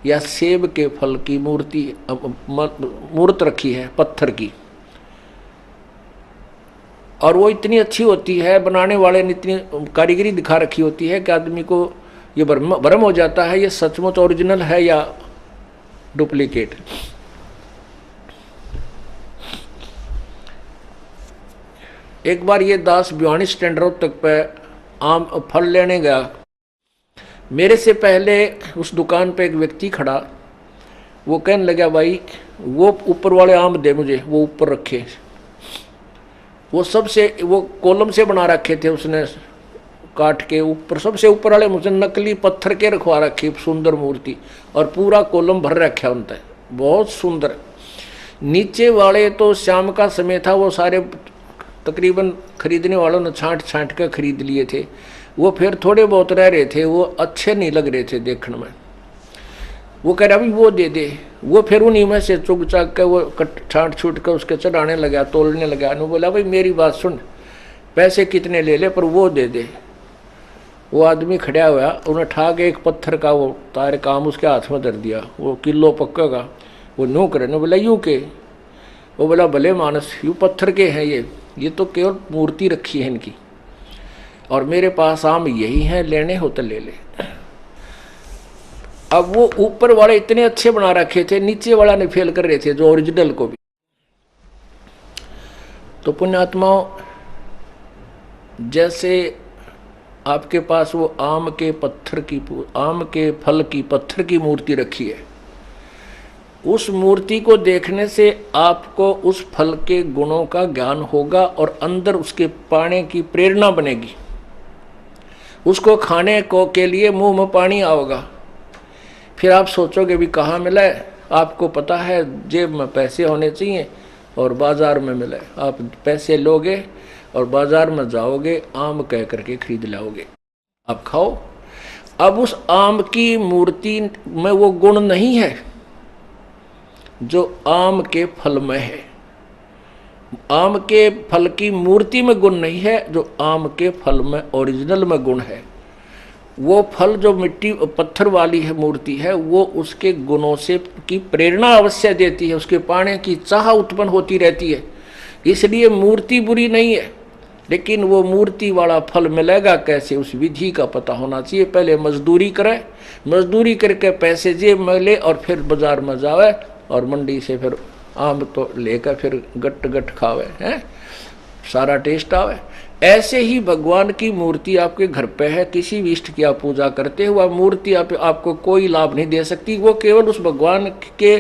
या सेब के फल की मूर्त रखी है पत्थर की, और वो इतनी अच्छी होती है, बनाने वाले ने इतनी कारीगरी दिखा रखी होती है कि आदमी को ये भ्रम हो जाता है ये सचमुच ओरिजिनल है या डुप्लीकेट। एक बार ये दास भिवानी स्टैंड रोड तक पे आम फल लेने गया। मेरे से पहले उस दुकान पे एक व्यक्ति खड़ा, वो कहने लगा भाई वो ऊपर वाले आम दे मुझे, वो ऊपर रखे, वो सबसे वो कॉलम से बना रखे थे उसने काट के, ऊपर सबसे ऊपर वाले मुझे नकली पत्थर के रखवा रखी सुंदर मूर्ति, और पूरा कॉलम भर रखा उनते, बहुत सुंदर। नीचे वाले तो शाम का समय था, वो सारे तकरीबन खरीदने वालों ने छांट छांट कर खरीद लिए थे, वो फिर थोड़े बहुत रह रहे थे, वो अच्छे नहीं लग रहे थे देखने में। वो कह रहा अभी वो दे दे, वो फिर उन्हीं में से चुग चाक कर वो छांट छूट कर उसके चढ़ाने लगा, तोलने लगा। उन्होंने बोला भाई मेरी बात सुन, पैसे कितने ले ले पर वो दे दे। वो आदमी खड़ा हुआ, उन्हें ठा के एक पत्थर का वो तार काम उसके हाथ में धर दिया, वो किलो पक्का का, वो नो करे। ने बोला यूँ के? वो बोला भले मानस यूँ पत्थर के हैं ये तो केवल मूर्ति रखी है इनकी, और मेरे पास आम यही हैं, लेने हो तो ले ले। अब वो ऊपर वाले इतने अच्छे बना रखे थे, नीचे वाला ने फेल कर रहे थे जो ओरिजिनल को भी। तो पुण्यात्माओं, जैसे आपके पास वो आम के फल की पत्थर की मूर्ति रखी है, उस मूर्ति को देखने से आपको उस फल के गुणों का ज्ञान होगा और अंदर उसके पाने की प्रेरणा बनेगी, उसको खाने को के लिए मुंह में पानी आएगा। फिर आप सोचोगे भी कहाँ मिला है, आपको पता है जेब में पैसे होने चाहिए और बाजार में मिला है, आप पैसे लोगे और बाजार में जाओगे, आम कह करके खरीद लाओगे, आप खाओ। अब उस आम की मूर्ति में वो गुण नहीं है जो आम के फल में है, आम के फल की मूर्ति में गुण नहीं है जो आम के फल में ओरिजिनल में गुण है। वो फल जो मिट्टी पत्थर वाली है मूर्ति है, वो उसके गुणों से की प्रेरणा अवश्य देती है, उसके पाने की चाह उत्पन्न होती रहती है। इसलिए मूर्ति बुरी नहीं है, लेकिन वो मूर्ति वाला फल मिलेगा कैसे, उस विधि का पता होना चाहिए। पहले मजदूरी करे, मजदूरी करके पैसे जेब में ले और फिर बाजार में जावे और मंडी से फिर आम तो लेकर फिर गट गट खावे हैं, सारा टेस्ट आवे। ऐसे ही भगवान की मूर्ति आपके घर पे है, किसी भी इष्ट की आप पूजा करते हो, वह मूर्ति आपको कोई लाभ नहीं दे सकती। वो केवल उस भगवान के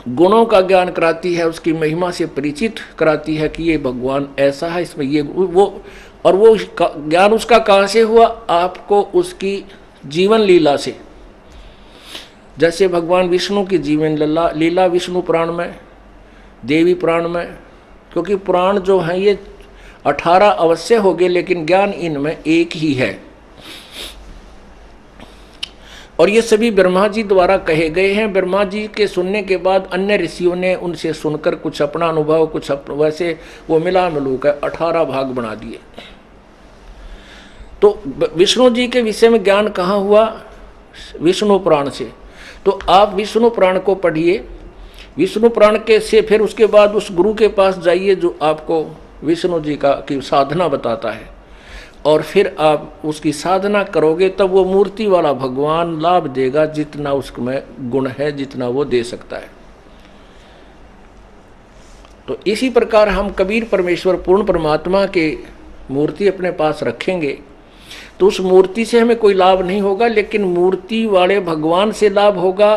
गुणों का ज्ञान कराती है, उसकी महिमा से परिचित कराती है कि ये भगवान ऐसा है, इसमें ये वो। और वो ज्ञान उसका कहाँ से हुआ? आपको उसकी जीवन लीला से। जैसे भगवान विष्णु की जीवन लीला विष्णु पुराण में, देवी पुराण में, क्योंकि पुराण जो है ये 18 अवश्य हो गए, लेकिन ज्ञान इनमें एक ही है। और ये सभी ब्रह्मा जी द्वारा कहे गए हैं। ब्रह्मा जी के सुनने के बाद अन्य ऋषियों ने उनसे सुनकर कुछ अपना अनुभव, कुछ वैसे वो मिला मिलू कर 18 भाग बना दिए। तो विष्णु जी के विषय में ज्ञान कहाँ हुआ? विष्णु पुराण से। तो आप विष्णु पुराण को पढ़िए, विष्णु पुराण के से फिर उसके बाद उस गुरु के पास जाइए जो आपको विष्णु जी की साधना बताता है, और फिर आप उसकी साधना करोगे तब वो मूर्ति वाला भगवान लाभ देगा जितना उसमें गुण है, जितना वो दे सकता है। तो इसी प्रकार हम कबीर परमेश्वर पूर्ण परमात्मा के मूर्ति अपने पास रखेंगे तो उस मूर्ति से हमें कोई लाभ नहीं होगा, लेकिन मूर्ति वाले भगवान से लाभ होगा।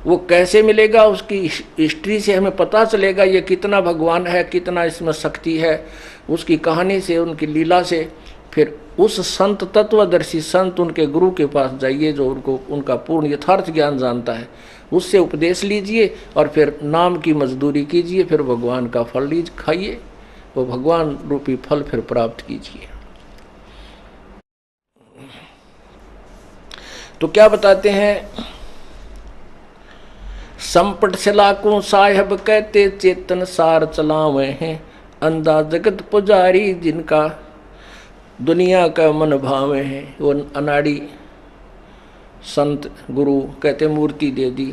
वो कैसे मिलेगा? उसकी हिस्ट्री से हमें पता चलेगा ये कितना भगवान है, कितना इसमें शक्ति है, उसकी कहानी से, उनकी लीला से। फिर उस संत तत्वदर्शी संत, उनके गुरु के पास जाइए जो उनको उनका पूर्ण यथार्थ ज्ञान जानता है, उससे उपदेश लीजिए और फिर नाम की मजदूरी कीजिए, फिर भगवान का फल खाइए, वो भगवान रूपी फल फिर प्राप्त कीजिए। तो क्या बताते हैं? संपट सलाकों साहेब कहते चेतन सार चलावे हैं, अंधा जगत पुजारी जिनका दुनिया का मन भावे हैं। वो अनाड़ी संत गुरु कहते मूर्ति दे दी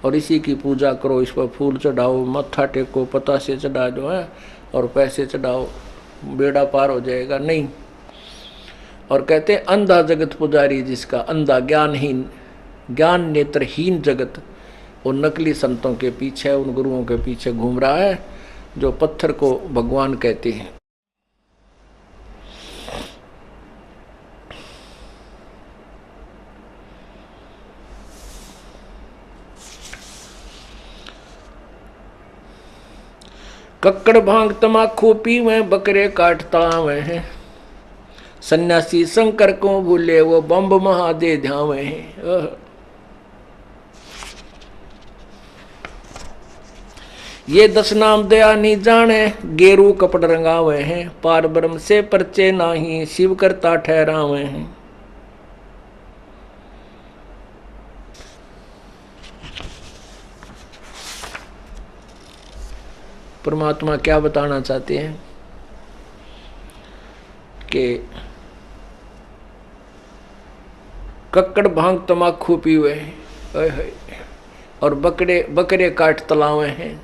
और इसी की पूजा करो, इस पर फूल चढ़ाओ, मत्था टेको, पता से चढ़ा दो है और पैसे चढ़ाओ, बेड़ा पार हो जाएगा। नहीं। और कहते अंधा जगत पुजारी जिसका, अंधा ज्ञानहीन, ज्ञान नेत्रहीन जगत वो नकली संतों के पीछे, उन गुरुओं के पीछे घूम रहा है जो पत्थर को भगवान कहते हैं। कक्कड़ भांग तमाकू पीवे, बकरे काटता हुए हैं, सन्यासी शंकर को भूले वो बम्ब महादे ध्यावे हैं। ये 10 नाम दया नहीं जाने, गेरू कपट रंगावे हैं, पार ब्रह्म से परचे नाही, शिव करता ठहरावे हैं। परमात्मा क्या बताना चाहते हैं कि कक्कड़ भांग तमाकू पीवे और बकरे काट तलावे हैं।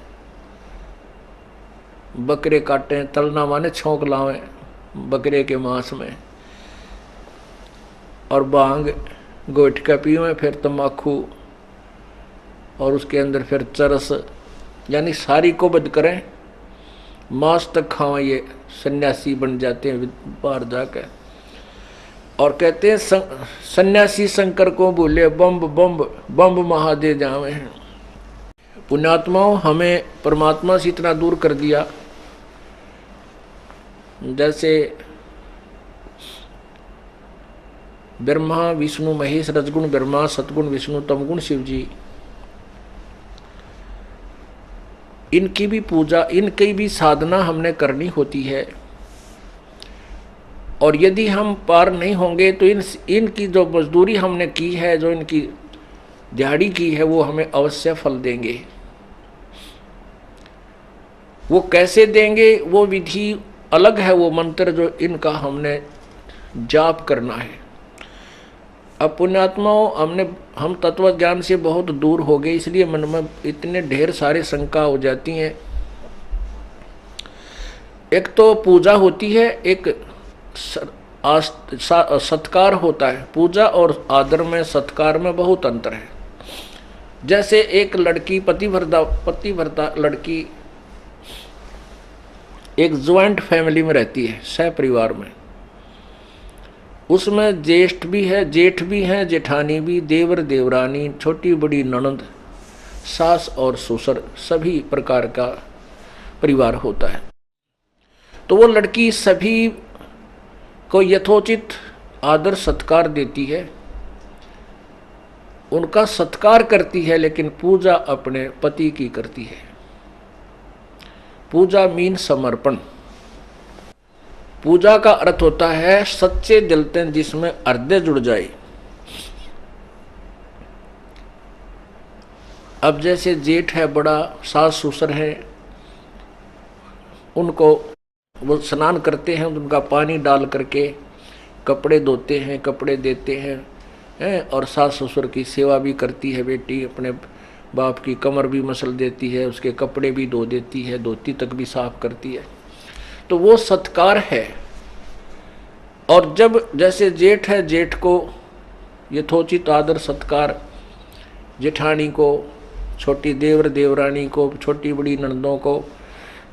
बकरे काटे, तलना माने छोंक लावे बकरे के मांस में, और भांग गोटका पीवे, फिर तम्बाकू और उसके अंदर फिर चरस, यानी सारी को बद करें, मांस तक खावें। ये सन्यासी बन जाते हैं बाहर जाकर और कहते हैं सन्यासी शंकर को भूले, बम्ब बम्ब बम्ब महादे जावे हैं। पुण्यात्माओं, हमें परमात्मा से इतना दूर कर दिया, जैसे ब्रह्मा विष्णु महेश, रजगुण ब्रह्मा, सतगुण विष्णु, तमगुण शिव जी, इनकी भी पूजा, इनकी भी साधना हमने करनी होती है। और यदि हम पार नहीं होंगे तो इनकी जो मजदूरी हमने की है, जो इनकी दिहाड़ी की है, वो हमें अवश्य फल देंगे। वो कैसे देंगे, वो विधि अलग है, वो मंत्र जो इनका हमने जाप करना है। अब पुण्यात्माओं, हम तत्व ज्ञान से बहुत दूर हो गए, इसलिए मन में इतने ढेर सारे शंका हो जाती हैं। एक तो पूजा होती है, एक सत्कार होता है। पूजा और आदर में, सत्कार में बहुत अंतर है। जैसे एक लड़की पतिव्रता लड़की एक ज्वाइंट फैमिली में रहती है, सह परिवार में, उसमें ज्येष्ठ भी है, जेठ भी है, जेठानी भी, देवर देवरानी, छोटी बड़ी ननद, सास और ससुर, सभी प्रकार का परिवार होता है। तो वो लड़की सभी को यथोचित आदर सत्कार देती है, उनका सत्कार करती है, लेकिन पूजा अपने पति की करती है। पूजा मीन समर्पण। पूजा का अर्थ होता है सच्चे दिल से जिसमें हृदय जुड़ जाए। अब जैसे जेठ है बड़ा, सास ससुर है, उनको वो स्नान करते हैं, उनका पानी डाल करके कपड़े धोते हैं, कपड़े देते हैं, और सास ससुर की सेवा भी करती है बेटी, अपने बाप की कमर भी मसल देती है, उसके कपड़े भी धो देती है, धोती तक भी साफ करती है। तो वो सत्कार है। और जब जैसे जेठ है, जेठ को यथोचित आदर सत्कार, जेठानी को, छोटी देवर देवरानी को, छोटी बड़ी ननदों को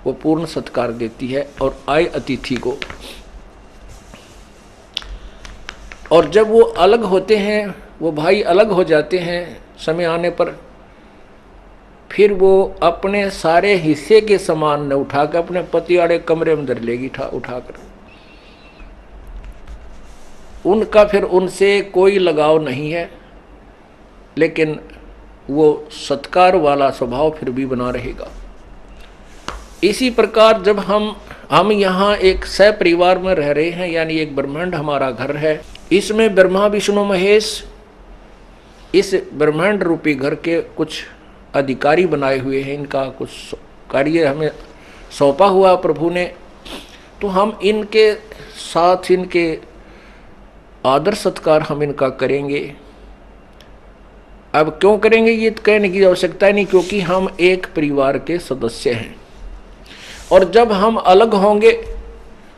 वो पूर्ण सत्कार देती है, और आए अतिथि को। और जब वो अलग होते हैं, वो भाई अलग हो जाते हैं समय आने पर, फिर वो अपने सारे हिस्से के सामान ने उठाकर अपने पति वाले कमरे में धर लेगी उठाकर। उनका फिर उनसे कोई लगाव नहीं है, लेकिन वो सत्कार वाला स्वभाव फिर भी बना रहेगा। इसी प्रकार जब हम यहाँ एक सह परिवार में रह रहे हैं, यानी एक ब्रह्मांड हमारा घर है, इसमें ब्रह्मा विष्णु महेश इस ब्रह्मांड रूपी घर के कुछ अधिकारी बनाए हुए हैं, इनका कुछ कार्य हमें सौंपा हुआ प्रभु ने। तो हम इनके साथ, इनके आदर सत्कार हम इनका करेंगे। अब क्यों करेंगे ये कहने की आवश्यकता नहीं, क्योंकि हम एक परिवार के सदस्य हैं। और जब हम अलग होंगे,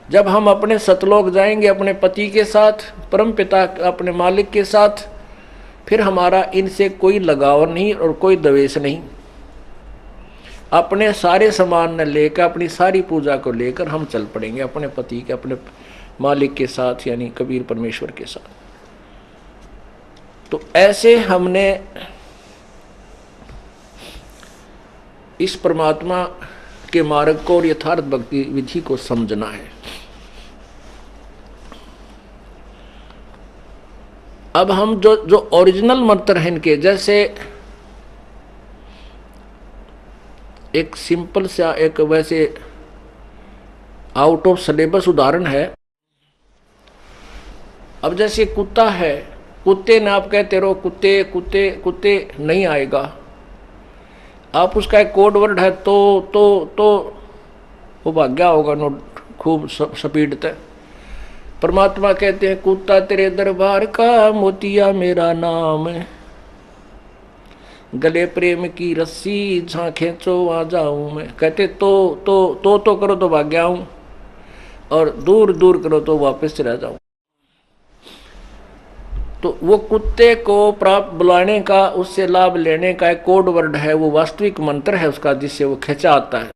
जब हम अपने सतलोक जाएंगे अपने पति के साथ, परम पिता अपने मालिक के साथ, फिर हमारा इनसे कोई लगाव नहीं और कोई द्वेष नहीं। अपने सारे सामान न लेकर, अपनी सारी पूजा को लेकर हम चल पड़ेंगे अपने पति के, अपने मालिक के साथ, यानी कबीर परमेश्वर के साथ। तो ऐसे हमने इस परमात्मा के मार्ग को और यथार्थ भक्ति विधि को समझना है। अब हम जो ओरिजिनल मंत्र हैं इनके, जैसे एक सिंपल सा, एक वैसे आउट ऑफ सिलेबस उदाहरण है। अब जैसे कुत्ता है, कुत्ते ने आप कहते रहो कुत्ते कुत्ते कुत्ते, नहीं आएगा। आप उसका एक कोड वर्ड है तो वो भाग गया होगा नो खूब स्पीड तक। परमात्मा कहते हैं कुत्ता तेरे दरबार का, मोतिया मेरा नाम, गले प्रेम की रस्सी जहाँ खींचो वहाँ जाऊँ मैं। कहते तो करो तो भाग गया हूँ, और दूर दूर करो तो वापस चला जाऊँ। तो वो कुत्ते को प्राप्त बुलाने का, उससे लाभ लेने का एक कोड वर्ड है, वो वास्तविक मंत्र है उसका, जिससे वो खींचा आता है।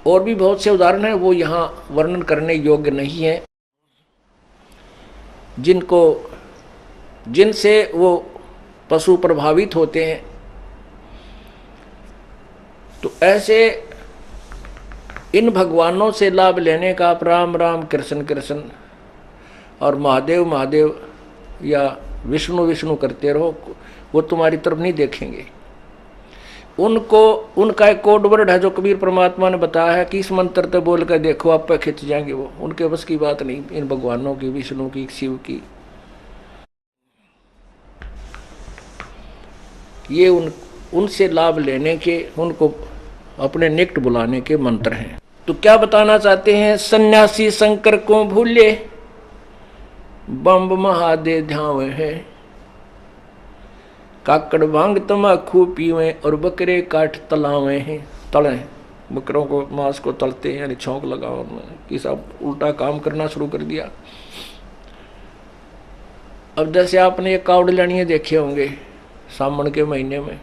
और भी बहुत से उदाहरण हैं, वो यहाँ वर्णन करने योग्य नहीं है, जिनसे वो पशु प्रभावित होते हैं। तो ऐसे इन भगवानों से लाभ लेने का आप राम राम कृष्ण कृष्ण और महादेव महादेव या विष्णु विष्णु करते रहो, वो तुम्हारी तरफ नहीं देखेंगे। उनका एक कोड वर्ड है जो कबीर परमात्मा ने बताया है कि इस मंत्र तो बोल कर देखो, आप पे खिंच जाएंगे। वो उनके बस की बात नहीं, इन भगवानों की, विष्णु की, शिव की। ये उनसे लाभ लेने के, उनको अपने निकट बुलाने के मंत्र हैं। तो क्या बताना चाहते हैं? सन्यासी शंकर को भूले, बम्ब महादे ध्यावे हैं, काकड़ भांग तमाकू पीवे और बकरे काट तलावे हैं। तले बकरों को मांस को तलते हैं, यानी छौंक लगाओ उनमें कि सब उल्टा काम करना शुरू कर दिया। अब जैसे आपने ये कावड़ियानियाँ देखे होंगे सावन के महीने में,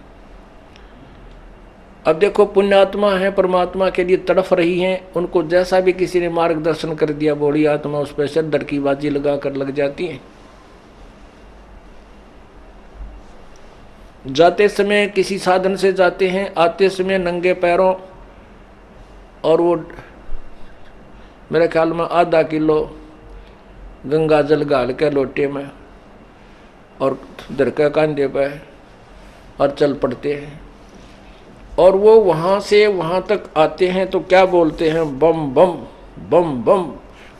अब देखो पुण्यात्मा है, परमात्मा के लिए तड़फ रही हैं, उनको जैसा भी किसी ने मार्गदर्शन कर दिया, बूढ़ी आत्मा उस पर सर की बाजी लगा कर लग जाती हैं। जाते समय किसी साधन से जाते हैं, आते समय नंगे पैरों, और वो मेरे ख्याल में आधा किलो गंगा जल गाल के लोटे में और दरका कांधे पे और चल पड़ते हैं। और वो वहाँ से वहाँ तक आते हैं तो क्या बोलते हैं, बम बम बम बम,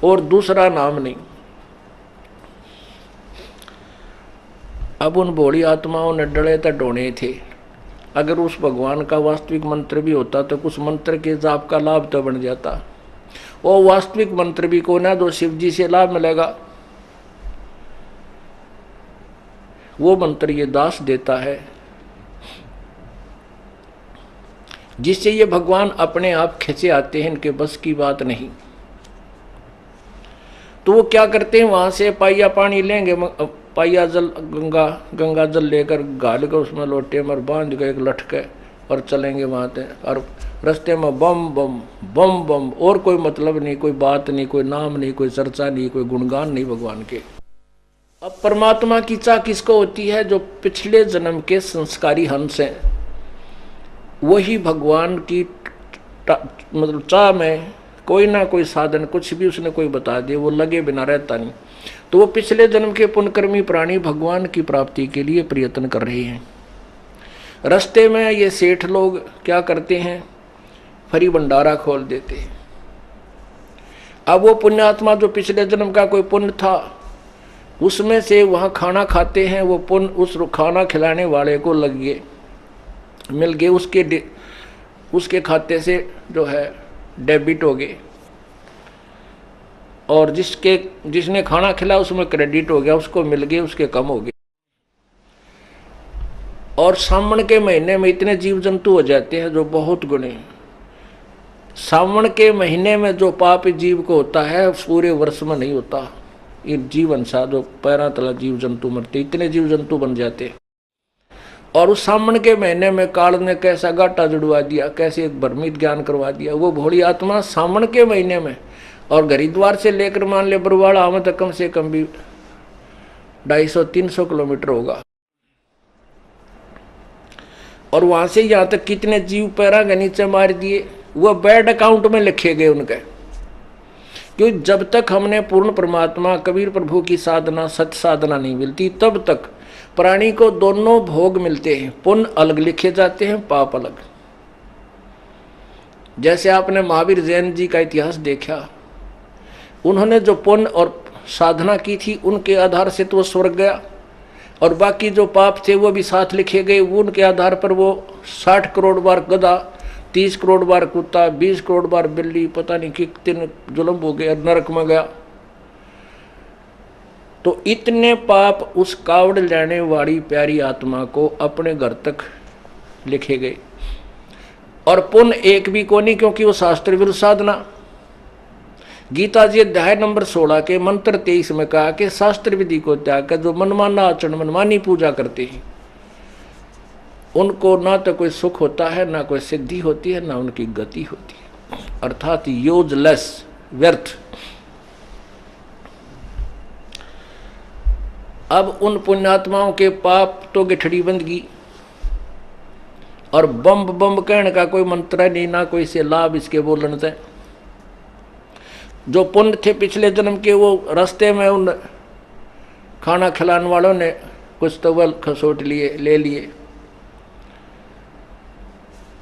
और दूसरा नाम नहीं। अब उन भोली आत्माओं ने डले तो ढोने थे। अगर उस भगवान का वास्तविक मंत्र भी होता तो कुछ मंत्र के जाप का लाभ तो बन जाता। वो वास्तविक मंत्र भी को ना जो शिव जी से लाभ मिलेगा, वो मंत्र ये दास देता है, जिससे ये भगवान अपने आप खींचे आते हैं, इनके बस की बात नहीं। तो वो क्या करते हैं, वहां से पाइया पानी लेंगे, पाइया जल गंगा जल लेकर गाल कर उसमें लोटे में बांध के एक लटके और चलेंगे वहां से, और रास्ते में बम बम बम बम, और कोई मतलब नहीं, कोई बात नहीं, कोई नाम नहीं, कोई चर्चा नहीं, कोई गुणगान नहीं भगवान के। अब परमात्मा की चाह किसको होती है, जो पिछले जन्म के संस्कारी हंस हैं, वही भगवान की मतलब चाह में कोई ना कोई साधन, कुछ भी उसने कोई बता दिए, वो लगे बिना रहता नहीं। तो वो पिछले जन्म के पुण्यकर्मी प्राणी भगवान की प्राप्ति के लिए प्रयत्न कर रहे हैं। रास्ते में ये सेठ लोग क्या करते हैं, फरी भंडारा खोल देते हैं। अब वो पुण्यात्मा जो पिछले जन्म का कोई पुण्य था, उसमें से वहाँ खाना खाते हैं, वो पुण्य उस खाना खिलाने वाले को लग गए, मिल गए, उसके खाते से जो है डेबिट हो गए, और जिसने खाना खिलाया उसमें क्रेडिट हो गया, उसको मिल गए, उसके कम हो गए। और सावन के महीने में इतने जीव जंतु हो जाते हैं जो बहुत गुणे। सावन के महीने में जो पाप जीव को होता है पूरे वर्ष में नहीं होता। ये जीवन सा जो पैरा तला जीव जंतु मरते, इतने जीव जंतु बन जाते। और उस सावन के महीने में काल ने कैसा घाटा जुड़वा दिया, कैसे एक भ्रमित ज्ञान करवा दिया। वो भोली आत्मा सावन के महीने में, और हरिद्वार से लेकर मान ले बरवाड़ा आवे तो कम से कम भी 250-300 किलोमीटर होगा, और वहां से यहाँ तक कितने जीव पैरा के नीचे मार दिए, वो बैड अकाउंट में लिखे गए उनके। क्योंकि जब तक हमने पूर्ण परमात्मा कबीर प्रभु की साधना, सत्य साधना नहीं मिलती, तब तक प्राणी को दोनों भोग मिलते हैं, पुण्य अलग लिखे जाते हैं, पाप अलग। जैसे आपने महावीर जैन जी का इतिहास देखा, उन्होंने जो पुण्य और साधना की थी उनके आधार से तो वो स्वर्ग गया, और बाकी जो पाप थे वो भी साथ लिखे गए। उनके आधार पर वो 60 करोड़ बार गधा, 30 करोड़ बार कुत्ता, 20 करोड़ बार बिल्ली, पता नहीं कितने जुल्म हो गए, नरक में गया। तो इतने पाप उस कावड़ लेने वाली प्यारी आत्मा को अपने घर तक लिखे गए, और पुण्य एक भी को नहीं, क्योंकि वो शास्त्र विरुद्ध साधना। गीता जी अध्याय नंबर 16 के मंत्र 23 में कहा कि शास्त्र विधि को त्याग कर जो मनमाना आचरण, मनमानी पूजा करते हैं, उनको ना तो कोई सुख होता है, ना कोई सिद्धि होती है, ना उनकी गति होती है, अर्थात यूजलेस, व्यर्थ। अब उन पुण्यात्माओं के पाप तो गिठड़ी बंदगी, और बम बम कहने का कोई मंत्र नहीं, ना कोई से लाभ इसके बोलने से। जो पुण्य थे पिछले जन्म के, वो रास्ते में उन खाना खिलाने वालों ने कुछ तवल खसोट लिए, ले लिए,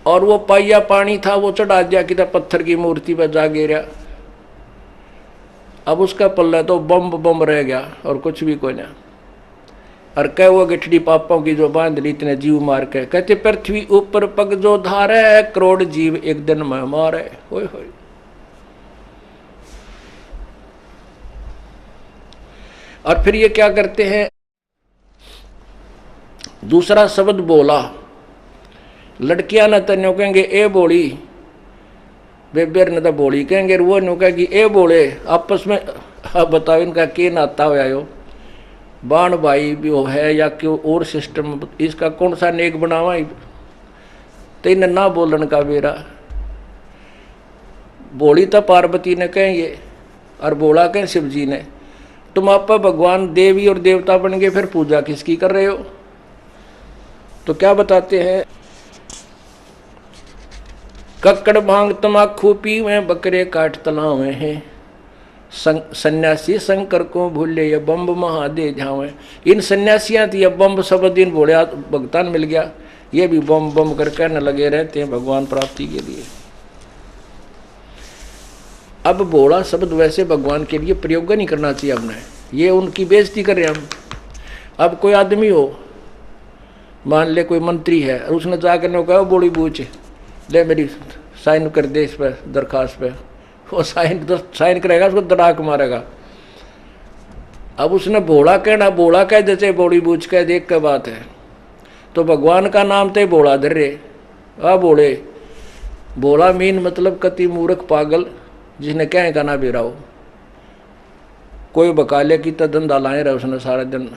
और वो पाइया पानी था वो चढ़ा दिया कि पत्थर की मूर्ति पर जा गिरा। अब उसका पल्ला तो बम बम रह गया और कुछ भी कोई ना। और कह वो गिठड़ी पापों की जो बांध ली, इतने जीव मार के, कहते पृथ्वी ऊपर पग जो धारे, करोड़ जीव एक दिन में मारे। होय होय। और फिर ये क्या करते हैं, दूसरा शब्द बोला, लड़कियां न तन्यो कहेंगे ए बोली, बेबेर न तो बोली कहेंगे, वो नो कहेगी ए बोले। आपस में अब बताओ इनका के नाता हो आयो, बाण भाई भी हो है या क्यों और सिस्टम, इसका कौन सा नेक बनावा। तेन ना बोलन का बेरा, बोली तो पार्वती ने कहेंगे और बोला कहें शिव जी ने। तुम आप भगवान देवी और देवता बन गए, फिर पूजा किसकी कर रहे हो। तो क्या बताते हैं, कक्कड़ भांग तमाकू पीवे, बकरे काट तलावे हैं, सन्यासी शंकर को भूले ये बम्ब महादे झावे। इन सन्यासियां थी, अब बम्ब सब दिन बोले भगतान मिल गया, ये भी बम बम कर कहने लगे रहते हैं भगवान प्राप्ति के लिए। अब बोला शब्द वैसे भगवान के लिए प्रयोग नहीं करना चाहिए हमने, ये उनकी बेइज्जती कर रहे हैं हम। अब कोई आदमी हो, मान ले कोई मंत्री है, और उसने जाकर ने कहा बोली बूझ ले मेरी साइन कर दे इस पर दरखास्त पे, वो साइन करेगा, उसको दड़ाक मारेगा। अब उसने बोला कहना, बोला कह जैसे बोली बूझ कह देख के बात है, तो भगवान का नाम तो बोला धर रे आ बोले। बोला मीन मतलब कति मूर्ख पागल, जिसने कहें का ना भी रहो, कोई बकाले की तो धंधा लाए रहे उसने सारा दिन।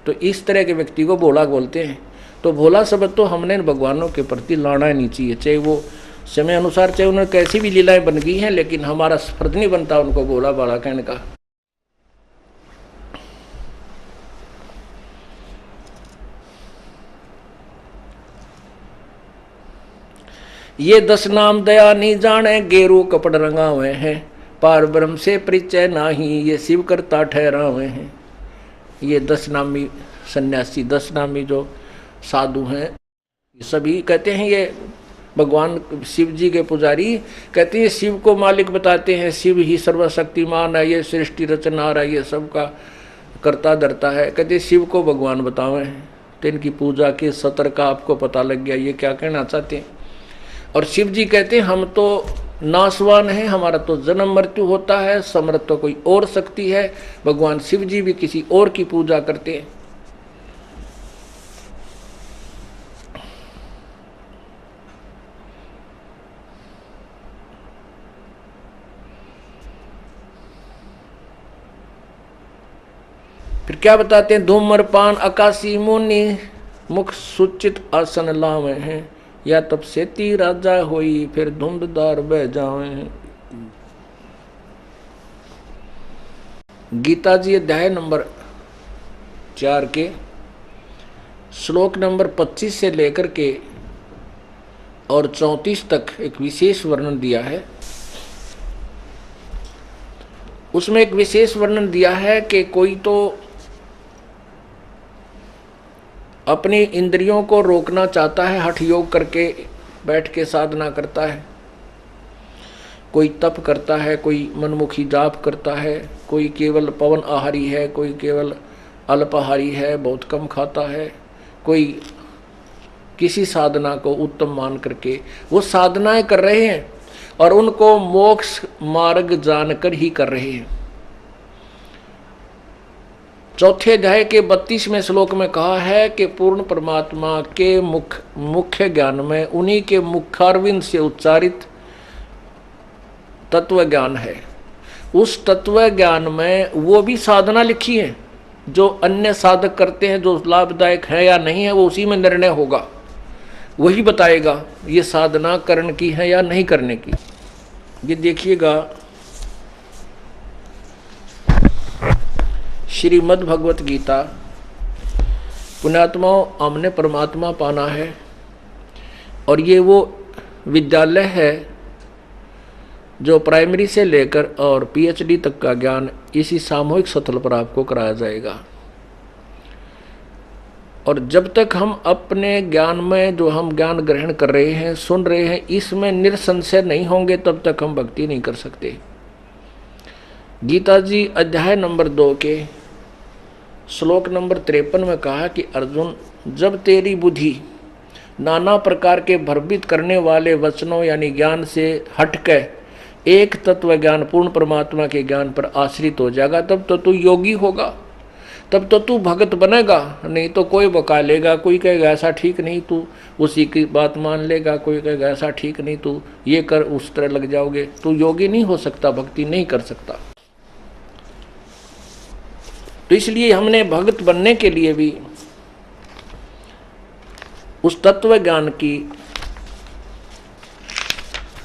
तो इस तरह के व्यक्ति को भोला बोलते हैं। तो भोला शब्द तो हमने भगवानों के प्रति लाना ही नहीं चाहिए, चाहे वो समय अनुसार, चाहे उन्हें कैसी भी लीलाएं बन गई हैं, लेकिन हमारा फर्ज नहीं बनता उनको भोला बाला कहने का। ये 10 नाम दया नहीं जाने, गेरू कपड़ रंगावे हैं, पार ब्रह्म से परिचय नाही, ये शिव करता ठहरावे हैं। ये 10 नामी सन्यासी, 10 नामी जो साधु हैं, सभी कहते हैं ये भगवान शिव जी के पुजारी, कहते हैं शिव को मालिक बताते हैं, शिव ही सर्वशक्तिमान है, ये सृष्टि रचनहार है, ये सबका करता धरता है। कहते हैं शिव को भगवान बतावे हैं, तो इनकी पूजा के सत्र का आपको पता लग गया ये क्या कहना चाहते हैं। और शिव जी कहते हैं हम तो नासवान हैं, हमारा तो जन्म मृत्यु होता है, समर्थ तो कोई और शक्ति है। भगवान शिव जी भी किसी और की पूजा करते हैं। फिर क्या बताते हैं, धूम्रपान आकाशी मुनि, मुख सूचित आसन लावे हैं, या तब सेती राजा होई, फिर धुंधदार बह जावे हैं। गीता जी अध्याय नंबर 4 के श्लोक नंबर 25 से लेकर के और 34 तक एक विशेष वर्णन दिया है। उसमें एक विशेष वर्णन दिया है कि कोई तो अपनी इंद्रियों को रोकना चाहता है, हठ योग करके बैठ के साधना करता है, कोई तप करता है, कोई मनमुखी जाप करता है, कोई केवल पवन आहारी है, कोई केवल अल्पाहारी है, बहुत कम खाता है, कोई किसी साधना को उत्तम मान करके वो साधनाएं कर रहे हैं और उनको मोक्ष मार्ग जानकर ही कर रहे हैं। चौथे अध्याय के 32वें श्लोक में कहा है कि पूर्ण परमात्मा के मुख्य ज्ञान में उन्हीं के मुखारविंद से उच्चारित तत्व ज्ञान है। उस तत्व ज्ञान में वो भी साधना लिखी है जो अन्य साधक करते हैं, जो लाभदायक है या नहीं है वो उसी में निर्णय होगा, वही बताएगा ये साधना करने की है या नहीं करने की। ये देखिएगा श्रीमद् भगवत गीता। पुण्यात्माओं, हमने परमात्मा पाना है और ये वो विद्यालय है जो प्राइमरी से लेकर और पीएचडी तक का ज्ञान इसी सामूहिक सत्र पर आपको कराया जाएगा। और जब तक हम अपने ज्ञान में जो हम ज्ञान ग्रहण कर रहे हैं, सुन रहे हैं, इसमें निरसंशय नहीं होंगे तब तक हम भक्ति नहीं कर सकते। गीता जी अध्याय नंबर 2 के श्लोक नंबर 53 में कहा कि अर्जुन, जब तेरी बुद्धि नाना प्रकार के भ्रमित करने वाले वचनों यानी ज्ञान से हटकर एक तत्व ज्ञान पूर्ण परमात्मा के ज्ञान पर आश्रित हो जाएगा, तब तो तू योगी होगा। तब तो तू भगत बनेगा, नहीं तो कोई बका लेगा। कोई कहेगा ऐसा ठीक नहीं, तू उसी की बात मान लेगा। कोई कहेगा ऐसा ठीक नहीं, तू ये कर, उस तरह लग जाओगे। तू योगी नहीं हो सकता, भक्ति नहीं कर सकता। तो इसलिए हमने भगत बनने के लिए भी उस तत्व ज्ञान की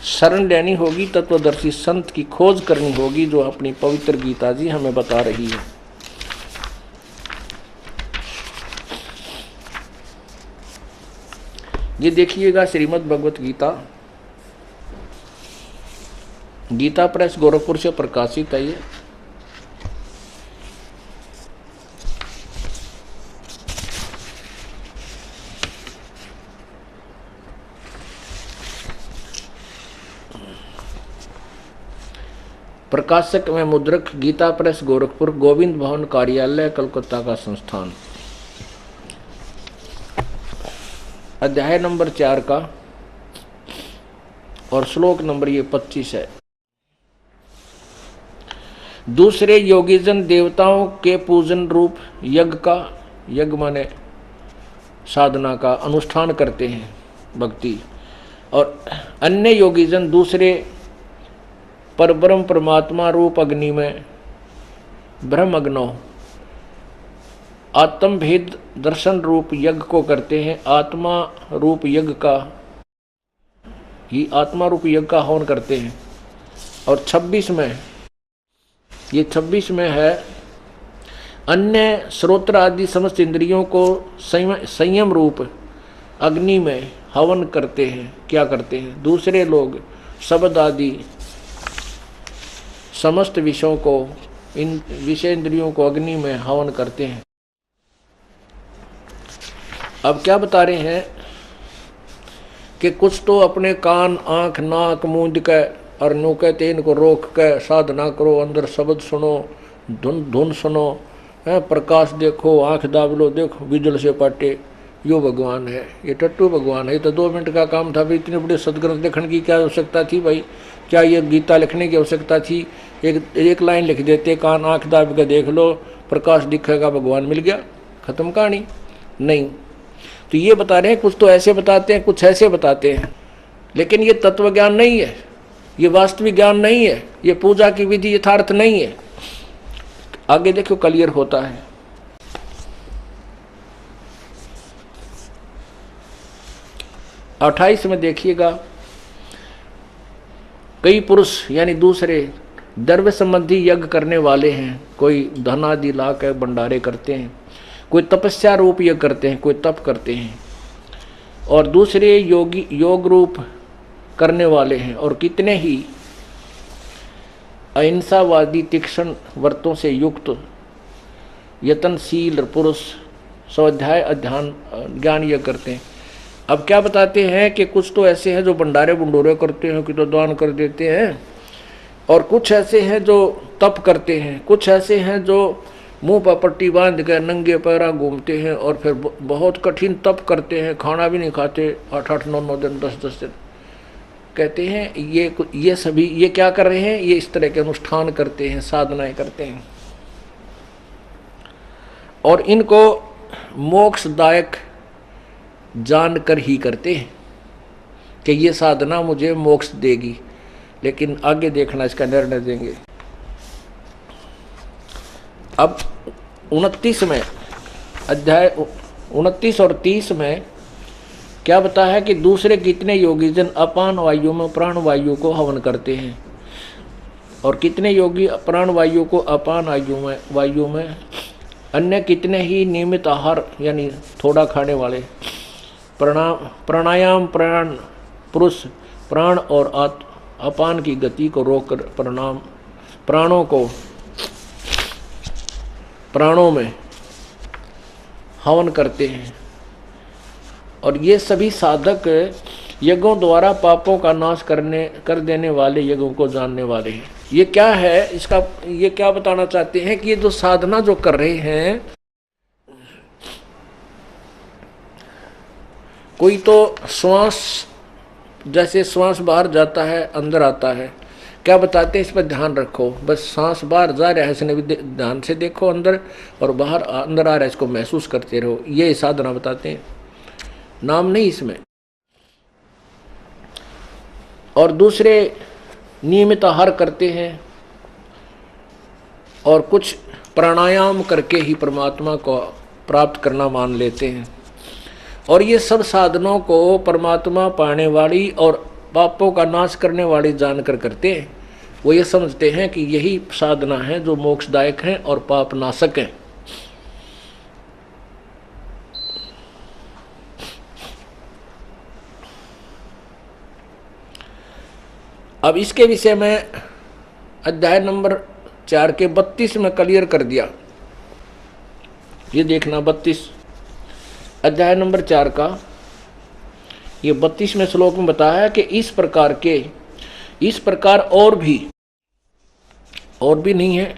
शरण लेनी होगी, तत्वदर्शी संत की खोज करनी होगी, जो अपनी पवित्र गीता जी हमें बता रही है। ये देखिएगा श्रीमद् भगवत गीता, गीता प्रेस गोरखपुर से प्रकाशित है। ये प्रकाशक में मुद्रक गीता प्रेस गोरखपुर, गोविंद भवन कार्यालय, कलकत्ता का संस्थान। अध्याय नंबर 4 का और श्लोक नंबर ये 25 है। दूसरे योगीजन देवताओं के पूजन रूप यज्ञ का, यज्ञ माने साधना का अनुष्ठान करते हैं, भक्ति। और अन्य योगीजन दूसरे परब्रह्म परमात्मा रूप अग्नि में ब्रह्म अग्नो आत्म भेद दर्शन रूप यज्ञ को करते हैं। आत्मा रूप यज्ञ का ही आत्मा रूप यज्ञ का हवन करते हैं। और 26 में, ये 26 में है, अन्य श्रोत्र आदि समस्त इंद्रियों को संयम रूप अग्नि में हवन करते हैं। क्या करते हैं? दूसरे लोग शब्द आदि समस्त विषयों को, इन विषय इंद्रियों को अग्नि में हवन करते हैं। अब क्या बता रहे हैं कि कुछ तो अपने कान, आंख, नाक मूंद के और नो कहते इनको रोक के साधना करो, अंदर शब्द सुनो, धुन सुनो, प्रकाश देखो, आंख दाब लो, देखो बिजल से पाटे, यो भगवान है, ये टट्टू भगवान है। ये तो 2 मिनट का काम था भाई, इतने बड़े सदग्रंथ लिखने की क्या आवश्यकता थी भाई? क्या ये गीता लिखने की आवश्यकता थी? एक लाइन लिख देते, कान आंख दाब के देख लो, प्रकाश दिखेगा, भगवान मिल गया, खत्म कहानी। नहीं, तो ये बता रहे हैं कुछ तो ऐसे बताते हैं, कुछ ऐसे बताते हैं, लेकिन ये तत्व ज्ञान नहीं है, ये वास्तविक ज्ञान नहीं है, ये पूजा की विधि यथार्थ नहीं है। आगे देखो क्लियर होता है। अट्ठाईस में देखिएगा, कई पुरुष यानी दूसरे द्रव्य संबंधी यज्ञ करने वाले हैं। कोई धन आदि ला कर भंडारे करते हैं, कोई तपस्या रूप यज्ञ करते हैं, कोई तप करते हैं, और दूसरे योगी योग रूप करने वाले हैं। और कितने ही अहिंसावादी तीक्ष्ण व्रतों से युक्त यत्नशील पुरुष स्वाध्याय अध्ययन ज्ञान यज्ञ करते हैं। अब क्या बताते हैं कि कुछ तो ऐसे हैं जो भंडारे भंडोरे करते हैं, कि तो दान कर देते हैं, और कुछ ऐसे हैं जो तप करते हैं, कुछ ऐसे हैं जो मुंह पर पट्टी बांध कर नंगे पैरा घूमते हैं और फिर बहुत कठिन तप करते हैं, खाना भी नहीं खाते 8-8, 9-9 दिन, 10-10 दिन। कहते हैं ये सभी ये क्या कर रहे हैं? ये इस तरह के अनुष्ठान करते हैं, साधनाएं करते हैं, और इनको मोक्षदायक जानकर ही करते हैं कि ये साधना मुझे मोक्ष देगी। लेकिन आगे देखना, इसका निर्णय देंगे। अब 29 में, अध्याय 29 और 30 में क्या बताया है कि दूसरे कितने योगीजन अपान वायु में प्राण वायु को हवन करते हैं, और कितने योगी प्राण वायु को अपान वायु में, अन्य कितने ही नियमित आहार यानी थोड़ा खाने वाले, प्राणायाम प्राण पुरुष प्राण और अपान की गति को रोककर प्राणों में हवन करते हैं। और ये सभी साधक यज्ञों द्वारा पापों का नाश कर देने वाले यज्ञों को जानने वाले हैं। ये क्या है इसका, ये क्या बताना चाहते हैं कि ये जो साधना जो कर रहे हैं, कोई तो श्वास, जैसे श्वास बाहर जाता है अंदर आता है, क्या बताते हैं, इस पर ध्यान रखो। बस सांस बाहर जा रहा है इसने भी ध्यान से देखो अंदर, और बाहर अंदर आ रहा है इसको महसूस करते रहो। ये साधना बताते हैं, नाम नहीं इसमें। और दूसरे नियमित आहार करते हैं और कुछ प्राणायाम करके ही परमात्मा को प्राप्त करना मान लेते हैं। और ये सब साधनों को परमात्मा पाने वाली और पापों का नाश करने वाली जानकर करते हैं। वो ये समझते हैं कि यही साधना है जो मोक्षदायक है और पाप नाशक है। अब इसके विषय में अध्याय नंबर 4 के 32 में क्लियर कर दिया। ये देखना 32 अध्याय नंबर 4 का ये 32वें श्लोक में बताया कि इस प्रकार और भी नहीं है।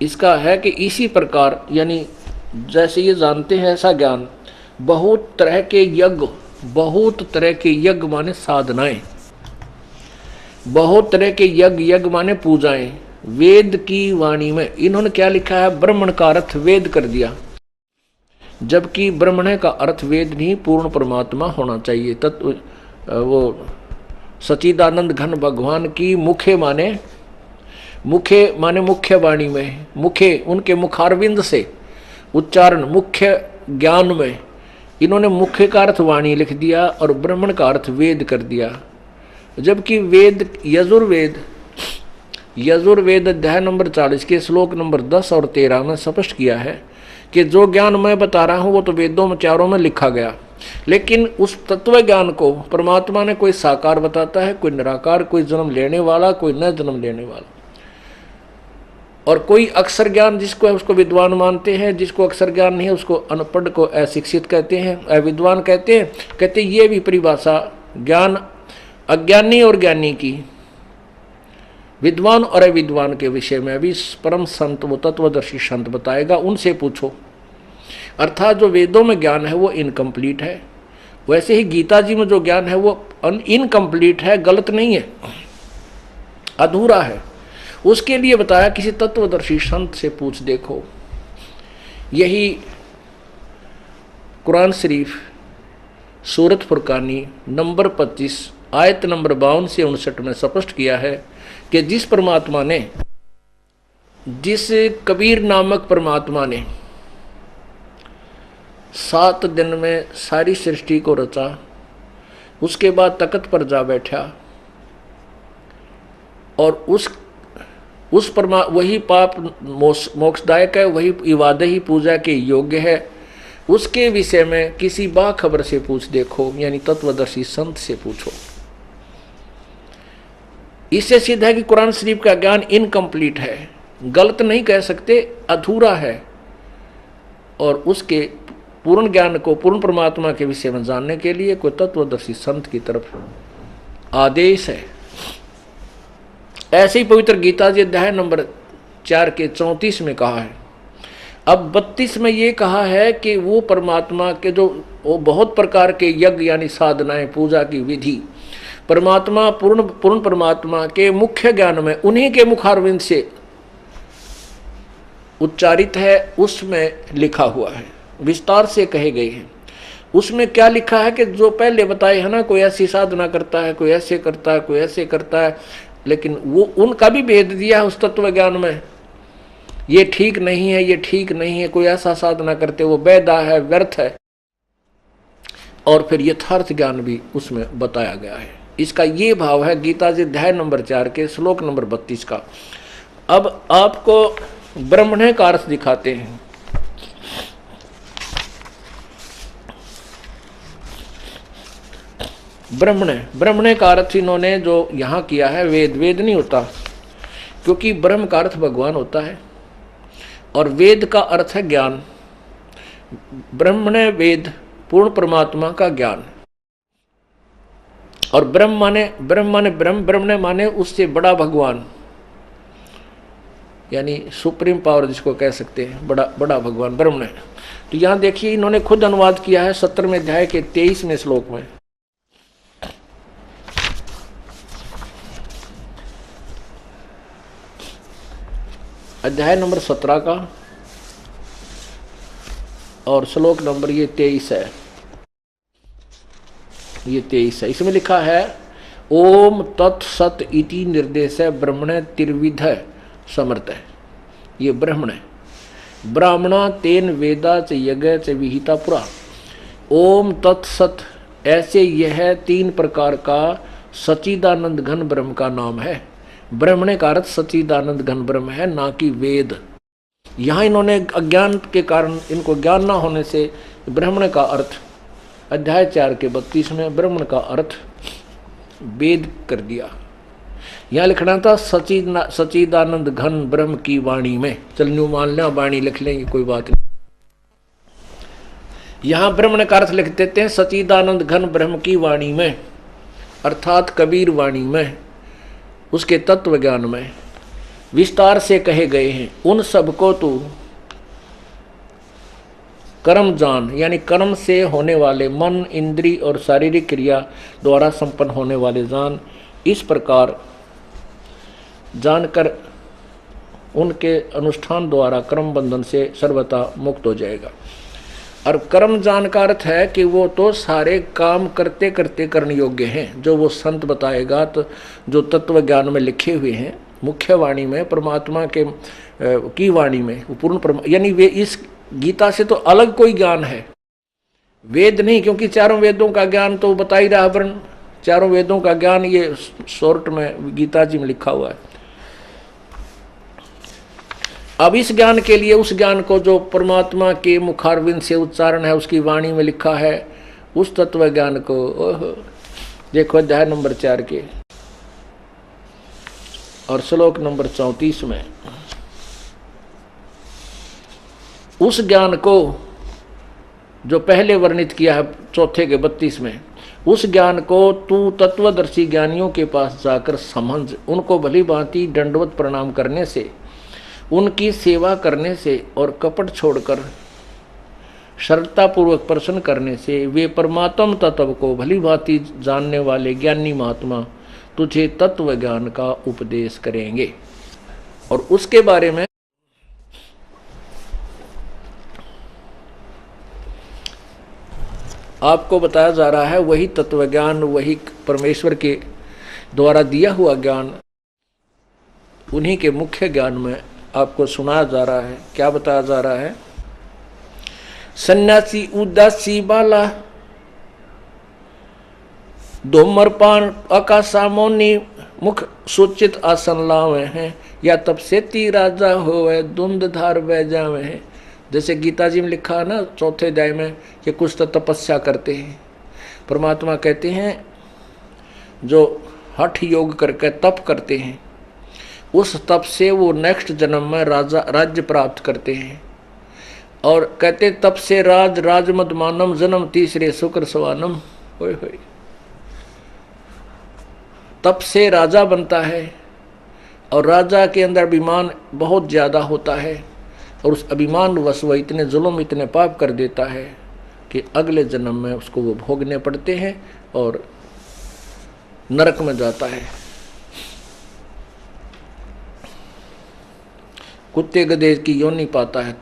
इसका है कि इसी प्रकार, यानी जैसे ये जानते हैं ऐसा ज्ञान, बहुत तरह के यज्ञ माने साधनाएं, बहुत तरह के यज्ञ माने पूजाएं, वेद की वाणी में इन्होंने क्या लिखा है, ब्राह्मण का अर्थ वेद कर दिया, जबकि ब्रह्मण का अर्थ वेद नहीं पूर्ण परमात्मा होना चाहिए। तत्व वो सच्चिदानंद घन भगवान की मुखे माने मुख्य वाणी में, मुखे उनके मुखारविंद से उच्चारण मुख्य ज्ञान में इन्होंने मुख्य का अर्थ वाणी लिख दिया और ब्राह्मण का अर्थ वेद कर दिया। जबकि वेद यजुर्वेद अध्याय नंबर 40 के श्लोक नंबर 10 और 13 में स्पष्ट किया है कि जो ज्ञान मैं बता रहा हूं वो तो वेदों में चारों में लिखा गया, लेकिन उस तत्व ज्ञान को परमात्मा ने कोई साकार बताता है, कोई निराकार, कोई जन्म लेने वाला, कोई न जन्म लेने वाला, और कोई अक्षर ज्ञान जिसको है उसको विद्वान मानते हैं, जिसको अक्षर ज्ञान नहीं है उसको अनपढ़ को अशिक्षित कहते हैं, अविद्वान कहते हैं। ये भी परिभाषा ज्ञान अज्ञानी और ज्ञानी की, विद्वान और अविद्वान के विषय में अभी परम संत वो तत्वदर्शी संत बताएगा, उनसे पूछो। अर्थात जो वेदों में ज्ञान है वो इनकम्प्लीट है, वैसे ही गीता जी में जो ज्ञान है वो इनकम्प्लीट है, गलत नहीं है, अधूरा है। उसके लिए बताया किसी तत्वदर्शी संत से पूछ देखो। यही कुरान शरीफ सूरत फुरकानी नंबर 25 आयत नंबर 52 से 59 में स्पष्ट किया है कि जिस कबीर नामक परमात्मा ने 7 दिन में सारी सृष्टि को रचा, उसके बाद तख्त पर जा बैठा और वही पाप मोक्षदायक है, वही इबादत ही पूजा के योग्य है, उसके विषय में किसी बाखबर से पूछ देखो, यानी तत्वदर्शी संत से पूछो। इससे सिद्ध है कि कुरान शरीफ का ज्ञान इनकम्प्लीट है, गलत नहीं कह सकते, अधूरा है, और उसके पूर्ण ज्ञान को पूर्ण परमात्मा के विषय में जानने के लिए कोई तत्वदर्शी संत की तरफ आदेश है। ऐसे ही पवित्र गीता जी अध्याय नंबर 4 के 34 में कहा है। अब 32 में ये कहा है कि वो परमात्मा के वो बहुत प्रकार के यज्ञ यानी साधनाएं, पूजा की विधि परमात्मा पूर्ण परमात्मा के मुख्य ज्ञान में उन्हीं के मुखारविंद से उच्चारित है, उसमें लिखा हुआ है, विस्तार से कहे गए हैं। उसमें क्या लिखा है कि जो पहले बताए है ना, कोई ऐसी साधना करता है, कोई ऐसे करता है, कोई ऐसे करता है, लेकिन वो उनका भी भेद दिया है उस तत्व ज्ञान में। ये ठीक नहीं है, ये ठीक नहीं है, कोई ऐसा साधना करते वो बेदा है, व्यर्थ है, और फिर यथार्थ ज्ञान भी उसमें बताया गया है। इसका ये भाव है गीता जी अध्याय नंबर 4 के श्लोक नंबर 32 का। अब आपको ब्रह्मण्य का अर्थ दिखाते हैं। ब्रह्मण्य का अर्थ इन्होंने जो यहाँ किया है, वेद नहीं होता, क्योंकि ब्रह्म का अर्थ भगवान होता है और वेद का अर्थ है ज्ञान। ब्रह्मण्य वेद पूर्ण परमात्मा का ज्ञान, और ब्रह्मण्य माने उससे बड़ा भगवान, यानी सुप्रीम पावर जिसको कह सकते हैं, बड़ा भगवान ब्रह्मण्य। तो यहाँ देखिए इन्होंने खुद अनुवाद किया है 17वें अध्याय के 23वें श्लोक में। अध्याय नंबर 17 का और श्लोक नंबर ये 23 है। ये 23 है। इसमें लिखा है ओम तत्सत इति निर्देश ब्रह्मण त्रिविध समर्थ है। ये ब्रह्मण है। ब्राह्मणा तेन वेदा च यज्ञ च विहिता पुरा। ओम तत्सत, ऐसे यह 3 प्रकार का सच्चिदानंद घन ब्रह्म का नाम है। ब्रह्मण का अर्थ सच्चिदानंद घन ब्रह्म है, ना कि वेद। यहाँ इन्होंने अज्ञान के कारण, इनको ज्ञान ना होने से ब्रह्मण का अर्थ अध्याय 4 के 32 में ब्रह्मण का अर्थ वेद कर दिया। यहाँ लिखना था सच्चिदानंद घन ब्रह्म की वाणी में। चल न्यू मान लें, वाणी लिख लेंगे, कोई बात नहीं। यहाँ ब्रह्मण का अर्थ लिख देते हैं सच्चिदानंद घन ब्रह्म की वाणी में, अर्थात कबीर वाणी में, उसके तत्व ज्ञान में विस्तार से कहे गए हैं। उन सबको तू कर्म जान, यानी कर्म से होने वाले मन, इंद्री और शारीरिक क्रिया द्वारा संपन्न होने वाले जान। इस प्रकार जानकर उनके अनुष्ठान द्वारा कर्म बंधन से सर्वथा मुक्त हो जाएगा। और कर्म जान का अर्थ है कि वो तो सारे काम करते करते करने योग्य हैं, जो वो संत बताएगा। तो जो तत्व ज्ञान में लिखे हुए हैं मुख्य वाणी में, परमात्मा के की वाणी में, पूर्ण यानी वे इस गीता से तो अलग कोई ज्ञान है, वेद नहीं। क्योंकि चारों वेदों का ज्ञान तो बता ही रहा वर्ण, चारों वेदों का ज्ञान ये शॉर्ट में गीता जी में लिखा हुआ है। अब इस ज्ञान के लिए उस ज्ञान को जो परमात्मा के मुखारविंद से उच्चारण है, उसकी वाणी में लिखा है, उस तत्व ज्ञान को देखो अध्याय नंबर 4 के और श्लोक नंबर 34 में। उस ज्ञान को जो पहले वर्णित किया है 4 के 32 में, उस ज्ञान को तू तत्वदर्शी ज्ञानियों के पास जाकर समझ। उनको भली भांति दंडवत प्रणाम करने से, उनकी सेवा करने से और कपट छोड़कर श्रद्धापूर्वक प्रश्न करने से वे परमात्म तत्व को भली भांति जानने वाले ज्ञानी महात्मा तुझे तत्व ज्ञान का उपदेश करेंगे। और उसके बारे में आपको बताया जा रहा है, वही तत्व ज्ञान, वही परमेश्वर के द्वारा दिया हुआ ज्ञान, उन्हीं के मुख्य ज्ञान में आपको सुनाया जा रहा है। क्या बताया जा रहा है? सन्यासी उदासी बाला धूम्रपान आकाशा मौनी मुख सूचित आसन लावे हैं, या तब सेती राजा होवे धुंध धार बह जावे हैं। जैसे गीता जी में लिखा है ना 4 अध्याय में कि कुछ तो तपस्या करते हैं। परमात्मा कहते हैं जो हठ योग करके तप करते हैं, उस तप से वो नेक्स्ट जन्म में राज्य प्राप्त करते हैं। और कहते तप से राजमदमानम जन्म तीसरे शुक्र सवानम। होय होय, तप से राजा बनता है और राजा के अंदर अभिमान बहुत ज़्यादा होता है, और उस अभिमान वश वह इतने जुल्म, इतने पाप कर देता है कि अगले जन्म में उसको वो भोगने पड़ते हैं और नरक में जाता है। कुत्ते गधे की योनि पाता है।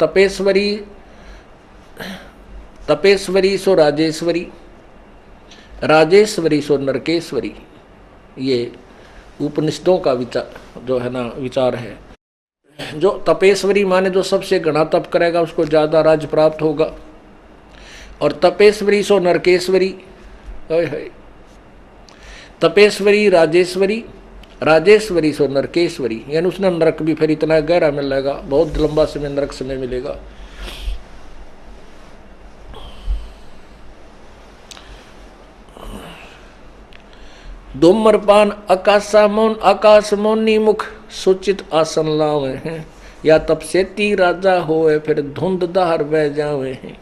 तपेश्वरी सो राजेश्वरी, राजेश्वरी सो नरकेश्वरी। ये उपनिषदों का विचार जो है ना, विचार है। जो तपेश्वरी माने जो सबसे घना तप करेगा उसको ज़्यादा राज्य प्राप्त होगा, और तपेश्वरी सो नरकेश्वरी। तपेश्वरी राजेश्वरी, राजेश्वरी सो नरकेश्वरी, यानी उसने नरक भी फिर इतना गहरा मिलेगा, बहुत लंबा समय नरक समय मिलेगा। धूम्रपान आकाश मौनी मुख सूचित आसन लावे हैं, या तब सेती राजा होए फिर धुंध दार बह जावे हैं।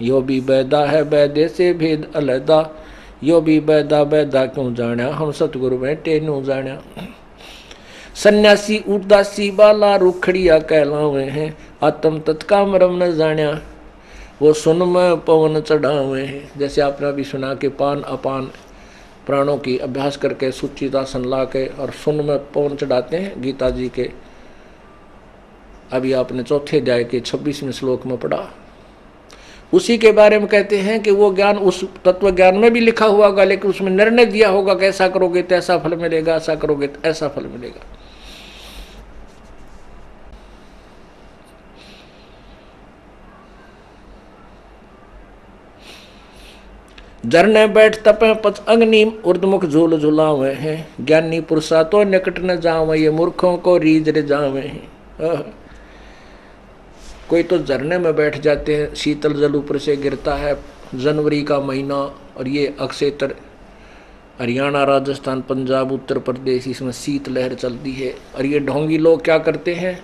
यो भी बैदा है बैदे से भेद अलहदा, यो भी बैदा बैदा क्यों जाण्या, हम सतगुरु बैठे न्यू जाण्या। सन्यासी उदासी बाला रुखड़िया कहलावे हैं, आत्म तत्का मरम न जाण्या, वो सुन में पवन चढ़ावे हैं। जैसे आपने अभी सुना कि पान अपान प्राणों की अभ्यास करके सुचितासन ला के और सुन में पवन चढ़ाते हैं, गीता जी के अभी आपने चौथे अध्याय के 26वें श्लोक में पढ़ा। उसी के बारे में कहते हैं कि वो ज्ञान उस तत्व ज्ञान में भी लिखा हुआ होगा, लेकिन उसमें निर्णय दिया होगा कि ऐसा करोगे तो ऐसा फल मिलेगा, ऐसा करोगे तो ऐसा फल मिलेगा। झरने बैठ तपे पच अग्नि ऊर्ध्वमुख झूल झुलावे हैं, ज्ञानी पुरुषा तो निकट न जावे, ये मूर्खों को रीझ रे जावे हैं। कोई तो झरने में बैठ जाते हैं, शीतल जल ऊपर से गिरता है, जनवरी का महीना, और ये अक्षेत्र हरियाणा, राजस्थान, पंजाब, उत्तर प्रदेश, इसमें शीत लहर चलती है। और ये ढोंगी लोग क्या करते हैं,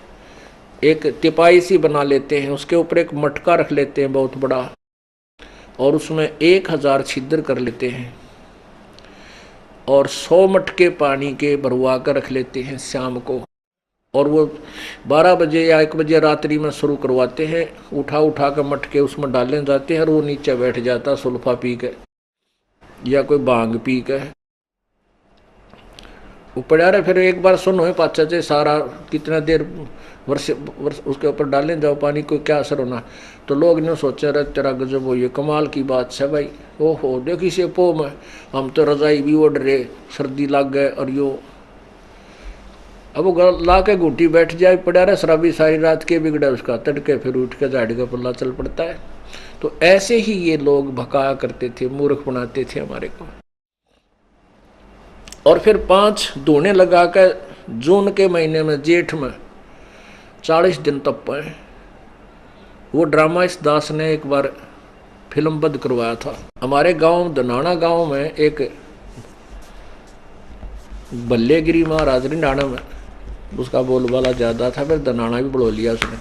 एक तिपाई सी बना लेते हैं, उसके ऊपर एक मटका रख लेते हैं बहुत बड़ा, और उसमें 1000 छिद्र कर लेते हैं, और 100 मटके पानी के भरवा कर रख लेते हैं शाम को, और वो 12 बजे या 1 बजे रात्रि में शुरू करवाते हैं। उठा उठा कर मटके उसमें डालने जाते हैं, और वो नीचे बैठ जाता सुल्फा पी के या कोई भांग पी के। वो पड़ा रहे, फिर एक बार सुनो पाचा से सारा कितना देर वर्ष उसके ऊपर डालने जाओ पानी, कोई क्या असर होना। तो लोग ने सोचा रहे तेरा गजब हो, ये कमाल की बात है भाई, ओहो देखी से पो में हम तो रजाई भी ओढ़ रहे, सर्दी लग गए, और यो अब वो ला के घूटी बैठ जाए, पड़ा रहे शराबी सारी रात के बिगड़ा उसका, तड़के फिर उठ के झाड़ी का पल्ला चल पड़ता है। तो ऐसे ही ये लोग भकाया करते थे, मूर्ख बनाते थे हमारे को। और फिर 5 धूने लगा कर जून के महीने में, जेठ में 40 दिन तप पाए। वो ड्रामा इस दास ने एक बार फिल्मबद्ध करवाया था। हमारे गांव दनाना गांव में एक बल्लेगिरी महाराज रिंडाना में, उसका बोलबाला ज़्यादा था, फिर दनाना भी बढ़ो लिया उसने।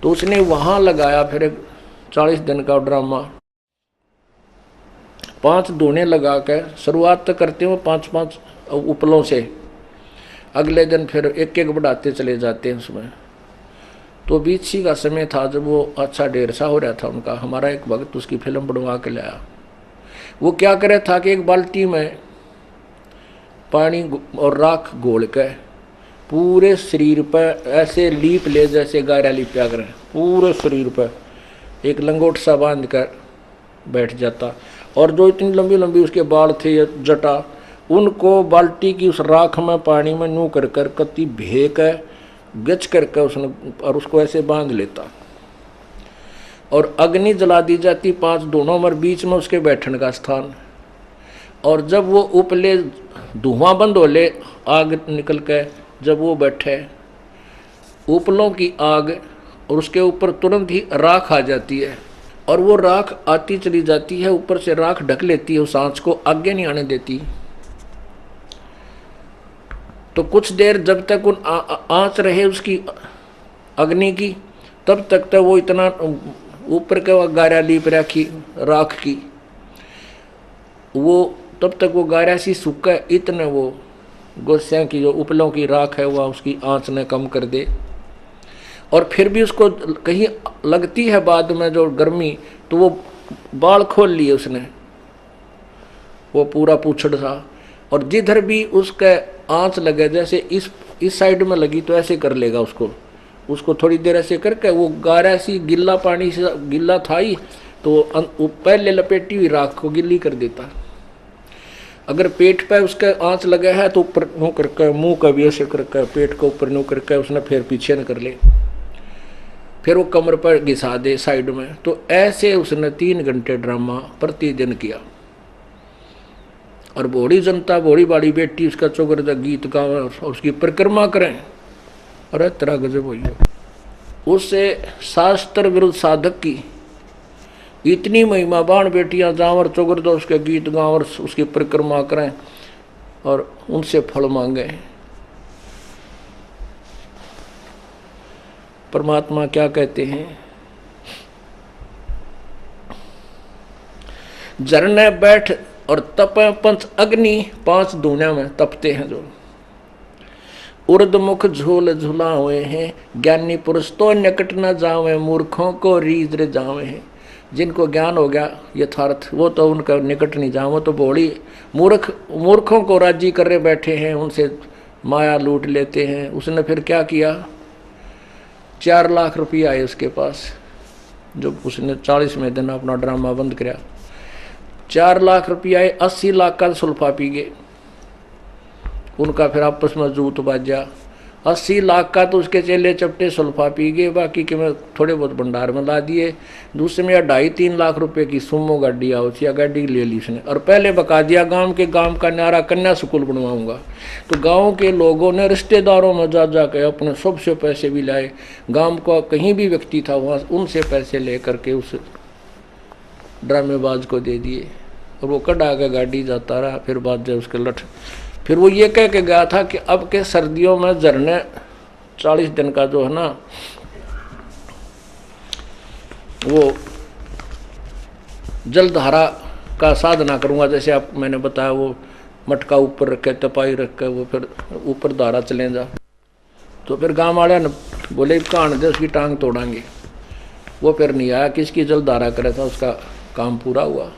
तो उसने वहाँ लगाया फिर एक 40 दिन का ड्रामा। 5 धूने लगा कर शुरुआत तो करते हो 5-5 उपलों से, अगले दिन फिर एक एक बढ़ाते चले जाते हैं उसमें। तो बीच ही का समय था जब वो अच्छा ढेर सा हो रहा था उनका। हमारा एक भक्त उसकी फिल्म बनवा के लाया। वो क्या करे था कि एक बाल्टी में पानी और राख घोल के पूरे शरीर पर ऐसे लीप ले, जैसे गायरा लिपया करें, पूरे शरीर पर एक लंगोट सा बांध कर बैठ जाता। और जो इतनी लंबी लंबी उसके बाल थे या जटा, उनको बाल्टी की उस राख में पानी में नू कर कर कति भे कर गच करके उसने, और उसको ऐसे बांध लेता, और अग्नि जला दी जाती 5 धूनों में, बीच में उसके बैठने का स्थान। और जब वो उपले धुआं बंद हो ले, आग निकल के जब वो बैठे, उपलों की आग, और उसके ऊपर तुरंत ही राख आ जाती है, और वो राख आती चली जाती है, ऊपर से राख ढक लेती है उस आँच को, आगे नहीं आने देती। तो कुछ देर जब तक उन आँच रहे उसकी अग्नि की, तब तक तो वो इतना ऊपर के वो गारा लीप रखी राख की, वो तब तक वो गारा सी सूखा, इतने वो गोस्या की जो उपलों की राख है वह उसकी आँच ने कम कर दे। और फिर भी उसको कहीं लगती है बाद में जो गर्मी, तो वो बाल खोल लिए उसने, वो पूरा पूछड़ था, और जिधर भी उसके आँच लगे, जैसे इस साइड में लगी तो ऐसे कर लेगा उसको थोड़ी देर ऐसे करके, वो गारा सी गिल्ला पानी से गिल्ला था ही, तो वो पहले लपेटी हुई राख को गिल्ली कर देता। अगर पेट पे उसके आँच लगे है तो ऊपर नो करके, मुंह का भी ऐसे करके, पेट के ऊपर नो करके उसने फिर पीछे न कर ले, फिर वो कमर पर घिसा दे साइड में। तो ऐसे उसने 3 घंटे ड्रामा प्रतिदिन किया। और बड़ी जनता, बड़ी बाड़ी बेटी उसका चौगरदा गीत गावे और उसकी परिक्रमा करें। अरे तेरा गजब हुई है। उससे शास्त्र विरुद्ध साधक की इतनी महिमा, बाण बेटियां जावर चौगरदा उसके गीत गाँव और उसकी परिक्रमा करें और उनसे फल मांगे। परमात्मा क्या कहते हैं, झरने बैठ और तपे पंच अग्नि, 5 दुनिया में तपते हैं जो। उर्दमुख झूल झुलावे हैं, ज्ञानी पुरुष तो निकट न जावे, मूर्खों को रीझ रे जावे हैं। जिनको ज्ञान हो गया यथार्थ, वो तो उनका निकट नहीं जाओ, वो तो बोली मूर्खों को राजी कर रहे बैठे हैं, उनसे माया लूट लेते हैं। उसने फिर क्या किया, 4 लाख रुपया आए उसके पास, जो उसने 40वें दिन अपना ड्रामा बंद कराया। 4 लाख रुपया आए, 80 लाख का सुल्फा पी गए। उनका फिर आपस में जूत बाजा। 80 लाख का तो उसके चेले चपटे सुल्फा पी गए, बाकी के मैं थोड़े बहुत भंडार में ला दिए। दूसरे में 2.5-3 लाख रुपए की सुमो गाड़ी आओ या गाड़ी ले ली उसने, और पहले बका दिया गांव का नारा कन्या स्कूल बनवाऊंगा। तो गांव के लोगों ने रिश्तेदारों में जा के अपने सबसे पैसे भी लाए। गांव का कहीं भी व्यक्ति था वहाँ उनसे पैसे ले करके उस ड्रामेबाज को दे दिए, और वो कड़ा के गाड़ी जाता रहा। फिर बाद जब उसके लठ, फिर वो ये कह के गया था कि अब के सर्दियों में झरने 40 दिन का जो है ना वो जलधारा का साधना करूँगा। जैसे आप मैंने बताया वो मटका ऊपर रखे, तपाई रख के वो फिर ऊपर धारा चले जा। तो फिर गाँव वाले ने बोले कान दे उसकी टांग तोड़ांगे। वो फिर नहीं आया, किसकी जलधारा करे था, उसका काम पूरा हुआ।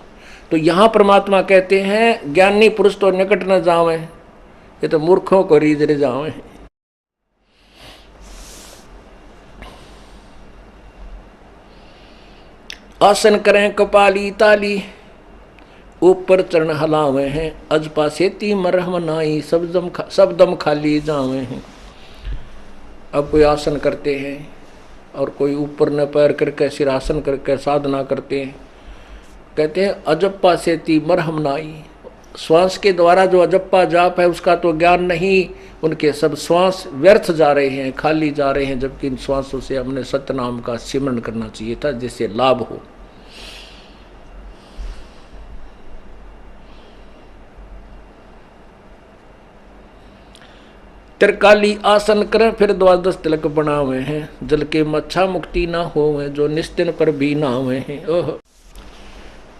तो यहाँ परमात्मा कहते हैं ज्ञानी पुरुष तो निकट न जावे, ये तो मूर्खों को रीझ जावे। आसन करें कपाली ताली, ऊपर चरण हलावे हैं, अजपा सेती मरहम नाई, सब दम खाली जावे हैं। अब कोई आसन करते हैं और कोई ऊपर न पैर करके सिरासन करके साधना करते हैं। कहते हैं अजप्पा सेती मरहम नाई, श्वास के द्वारा जो अजप्पा जाप है उसका तो ज्ञान नहीं, उनके सब श्वास व्यर्थ जा रहे हैं, खाली जा रहे हैं। जबकि इन श्वासों से हमने सत्यनाम का सिमरन करना चाहिए था जिससे लाभ हो। त्रिकाली आसन करें फिर 12 तिलक बनावे हैं, जल के मच्छा मुक्ति ना होवे, जो निस्तिन पर भी नहावे हैं। ओह,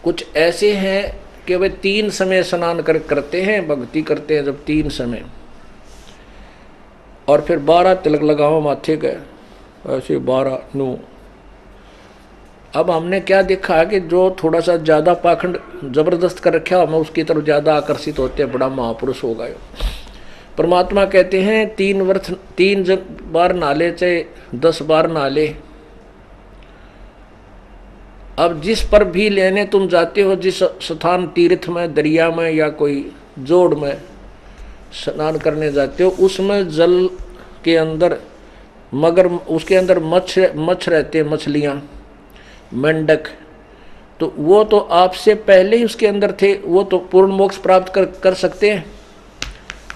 कुछ ऐसे हैं कि वे 3 समय स्नान करते हैं, भक्ति करते हैं जब 3 समय, और फिर 12 तिलक लगाओ माथे के, ऐसे 12 9। अब हमने क्या देखा कि जो थोड़ा सा ज़्यादा पाखंड जबरदस्त कर रखा हम उसकी तरफ ज़्यादा आकर्षित होते हैं, बड़ा महापुरुष हो गए। परमात्मा कहते हैं 3 बार नाले चाहे 10 बार नाले। अब जिस पर भी लेने तुम जाते हो, जिस स्थान तीर्थ में, दरिया में या कोई जोड़ में स्नान करने जाते हो, उसमें जल के अंदर मगर उसके अंदर मच्छ रहते हैं, मछलियाँ, मेंढक। तो वो तो आपसे पहले ही उसके अंदर थे, वो तो पूर्ण मोक्ष प्राप्त कर सकते हैं।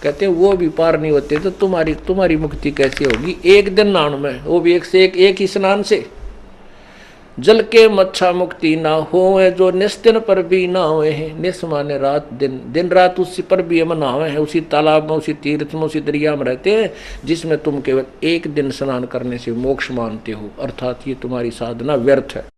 कहते हैं वो भी पार नहीं होते, तो तुम्हारी मुक्ति कैसे होगी? एक दिन नहान में, वो भी एक ही स्नान से। जल के मच्छा मुक्ति ना होवे, जो निस्तिन पर भी नहावे हैं। निस माने रात दिन रात उसी पर भी हम नहावे हैं, उसी तालाब में, उसी तीर्थ में, उसी दरिया में रहते हैं जिसमें तुम केवल एक दिन स्नान करने से मोक्ष मानते हो, अर्थात ये तुम्हारी साधना व्यर्थ है।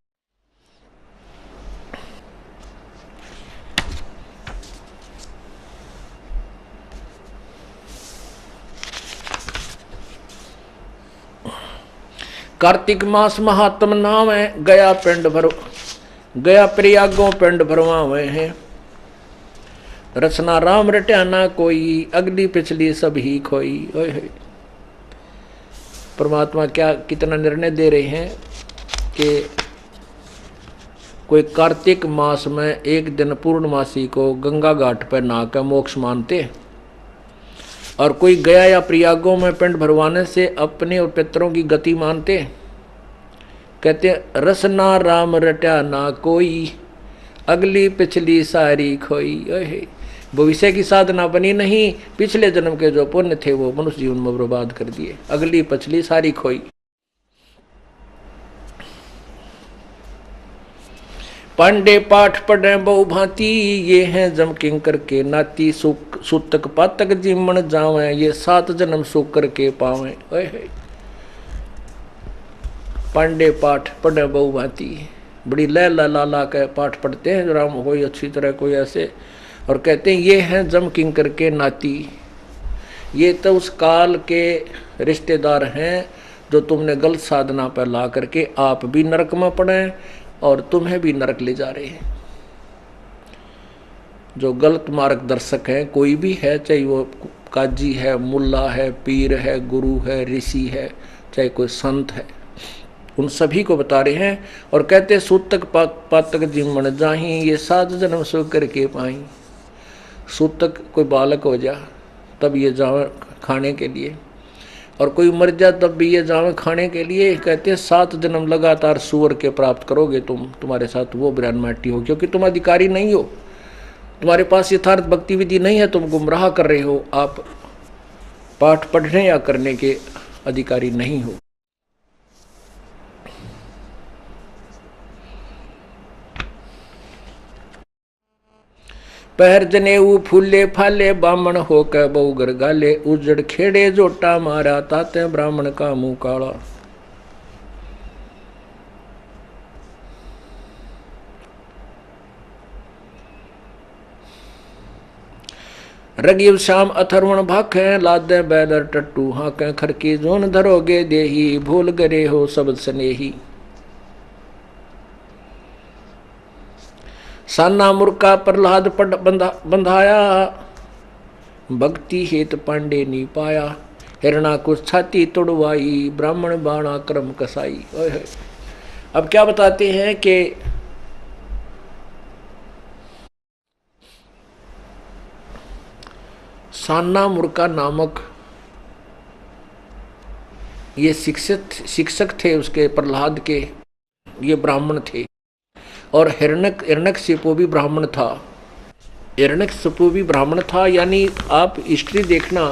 कार्तिक मास महात्म नाम है, गया प्रयागों पिंड भरवावे हैं। रचना राम रट्याना कोई, अगली पिछली सब ही खोई। ओए परमात्मा क्या कितना निर्णय दे रहे हैं कि कोई कार्तिक मास में एक दिन पूर्णमासी को गंगा घाट पर नहा कर मोक्ष मानते, और कोई गया या प्रयागों में पिंड भरवाने से अपने और पितरों की गति मानते। कहते रसना राम रट्या ना कोई, अगली पिछली सारी खोई। भविष्य की साधना बनी नहीं, पिछले जन्म के जो पुण्य थे वो मनुष्य जीवन में बर्बाद कर दिए, अगली पिछली सारी खोई। पांडे पाठ पढ़े बहु भांति, ये हैं जम किंकर के नाती। सूतक पातक जिमण जावे, ये 7 जन्म सुख करके पावे। पांडे पाठ पढ़े बहु भांति, बड़ी लैला लाला के पाठ पढ़ते हैं जो राम कोई अच्छी तरह कोई ऐसे, और कहते हैं ये हैं जम किंकर के नाती। ये तो उस काल के रिश्तेदार हैं जो तुमने गलत साधना पर ला करके आप भी नरक में पड़े और तुम्हें भी नरक ले जा रहे हैं। जो गलत मार्गदर्शक हैं, कोई भी है, चाहे वो काजी है, मुल्ला है, पीर है, गुरु है, ऋषि है, चाहे कोई संत है, उन सभी को बता रहे हैं। और कहते सूतक पातक जिमन जाही, ये 7 जन्म सो करके पाई। सूतक कोई बालक हो जा तब ये जावे खाने के लिए, और कोई मर जा तब भी ये जावे खाने के लिए। कहते हैं 7 जन्म लगातार सूअर के प्राप्त करोगे तुम, तुम्हारे साथ वो ब्राह्मण माटी हो, क्योंकि तुम अधिकारी नहीं हो, तुम्हारे पास यथार्थ भक्ति विधि नहीं है, तुम गुमराह कर रहे हो, आप पाठ पढ़ने या करने के अधिकारी नहीं हो। पहर जनेऊ फूले फाले, बामण हो के बहु घर गाले, उजड़ खेड़े जोटा मारा, ताते ब्राह्मण का मुंह काला। रगीव शाम अथर्वण भाखे, लादे बैदर टट्टू हाके, खरकी जोन धरोगे देही, भूल गरे हो शब्द स्नेही। साना मुर्का प्रहलाद पट बंधाया, भक्ति हेत पांडे नी पाया, हिरणा को छाती तोड़वाई, ब्राह्मण बाणा क्रम कसाई। अब क्या बताते हैं कि साना मुर्का नामक ये शिक्षक थे उसके प्रहलाद के, ये ब्राह्मण थे। और हिरण्यकशिपु भी ब्राह्मण था, हिरण्यकशिपु भी ब्राह्मण था। यानी आप हिस्ट्री देखना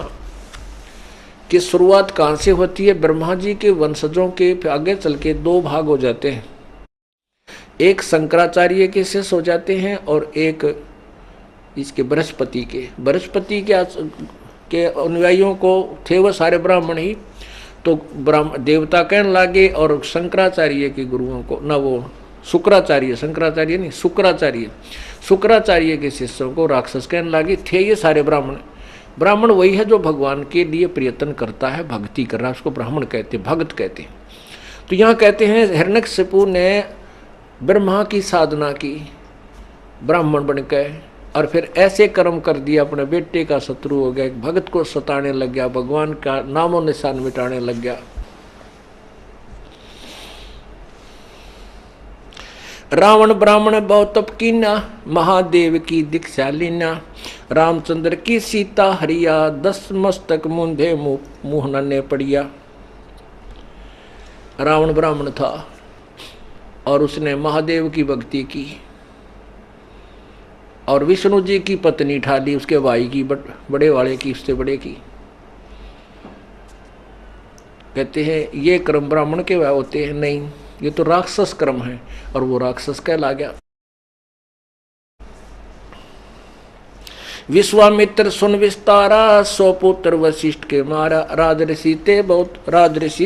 कि शुरुआत कहाँ से होती है। ब्रह्मा जी के वंशजों के आगे चल के 2 भाग हो जाते हैं, एक शंकराचार्य के शिष्य हो जाते हैं और एक इसके बृहस्पति के अनुयायियों को थे वो सारे ब्राह्मण ही। तो देवता कहने लगे और शंकराचार्य के गुरुओं को, ना वो शंकराचार्य नहीं शुक्राचार्य के शिष्यों को राक्षस कहने लगे। थे ये सारे ब्राह्मण वही है जो भगवान के लिए प्रयत्न करता है, भक्ति कर रहा है, उसको ब्राह्मण कहते, भक्त कहते हैं। तो यहाँ कहते हैं हिरण्यकशिपु ने ब्रह्मा की साधना की ब्राह्मण बनकर, और फिर ऐसे कर्म कर दिया, अपने बेटे का शत्रु हो गया, एक भगत को सताने लग गया, भगवान का नामो निशान मिटाने लग गया। रावण ब्राह्मण बहुत तप कीना, महादेव की दीक्षा लीना, रामचंद्र की सीता हरिया, 10 मस्तक मुंधे मुंह नन्हे पड़िया। रावण ब्राह्मण था और उसने महादेव की भक्ति की और विष्णु जी की पत्नी ठा ली, उसके भाई की, बड़े वाले की, उससे बड़े की। कहते हैं ये कर्म ब्राह्मण के वह होते हैं, नहीं, ये तो राक्षस कर्म है, और वो राक्षस कहला गया। विश्वामित्र सुन विस्तारा, 100 पुत्र वशिष्ठ के मारा, राजऋषि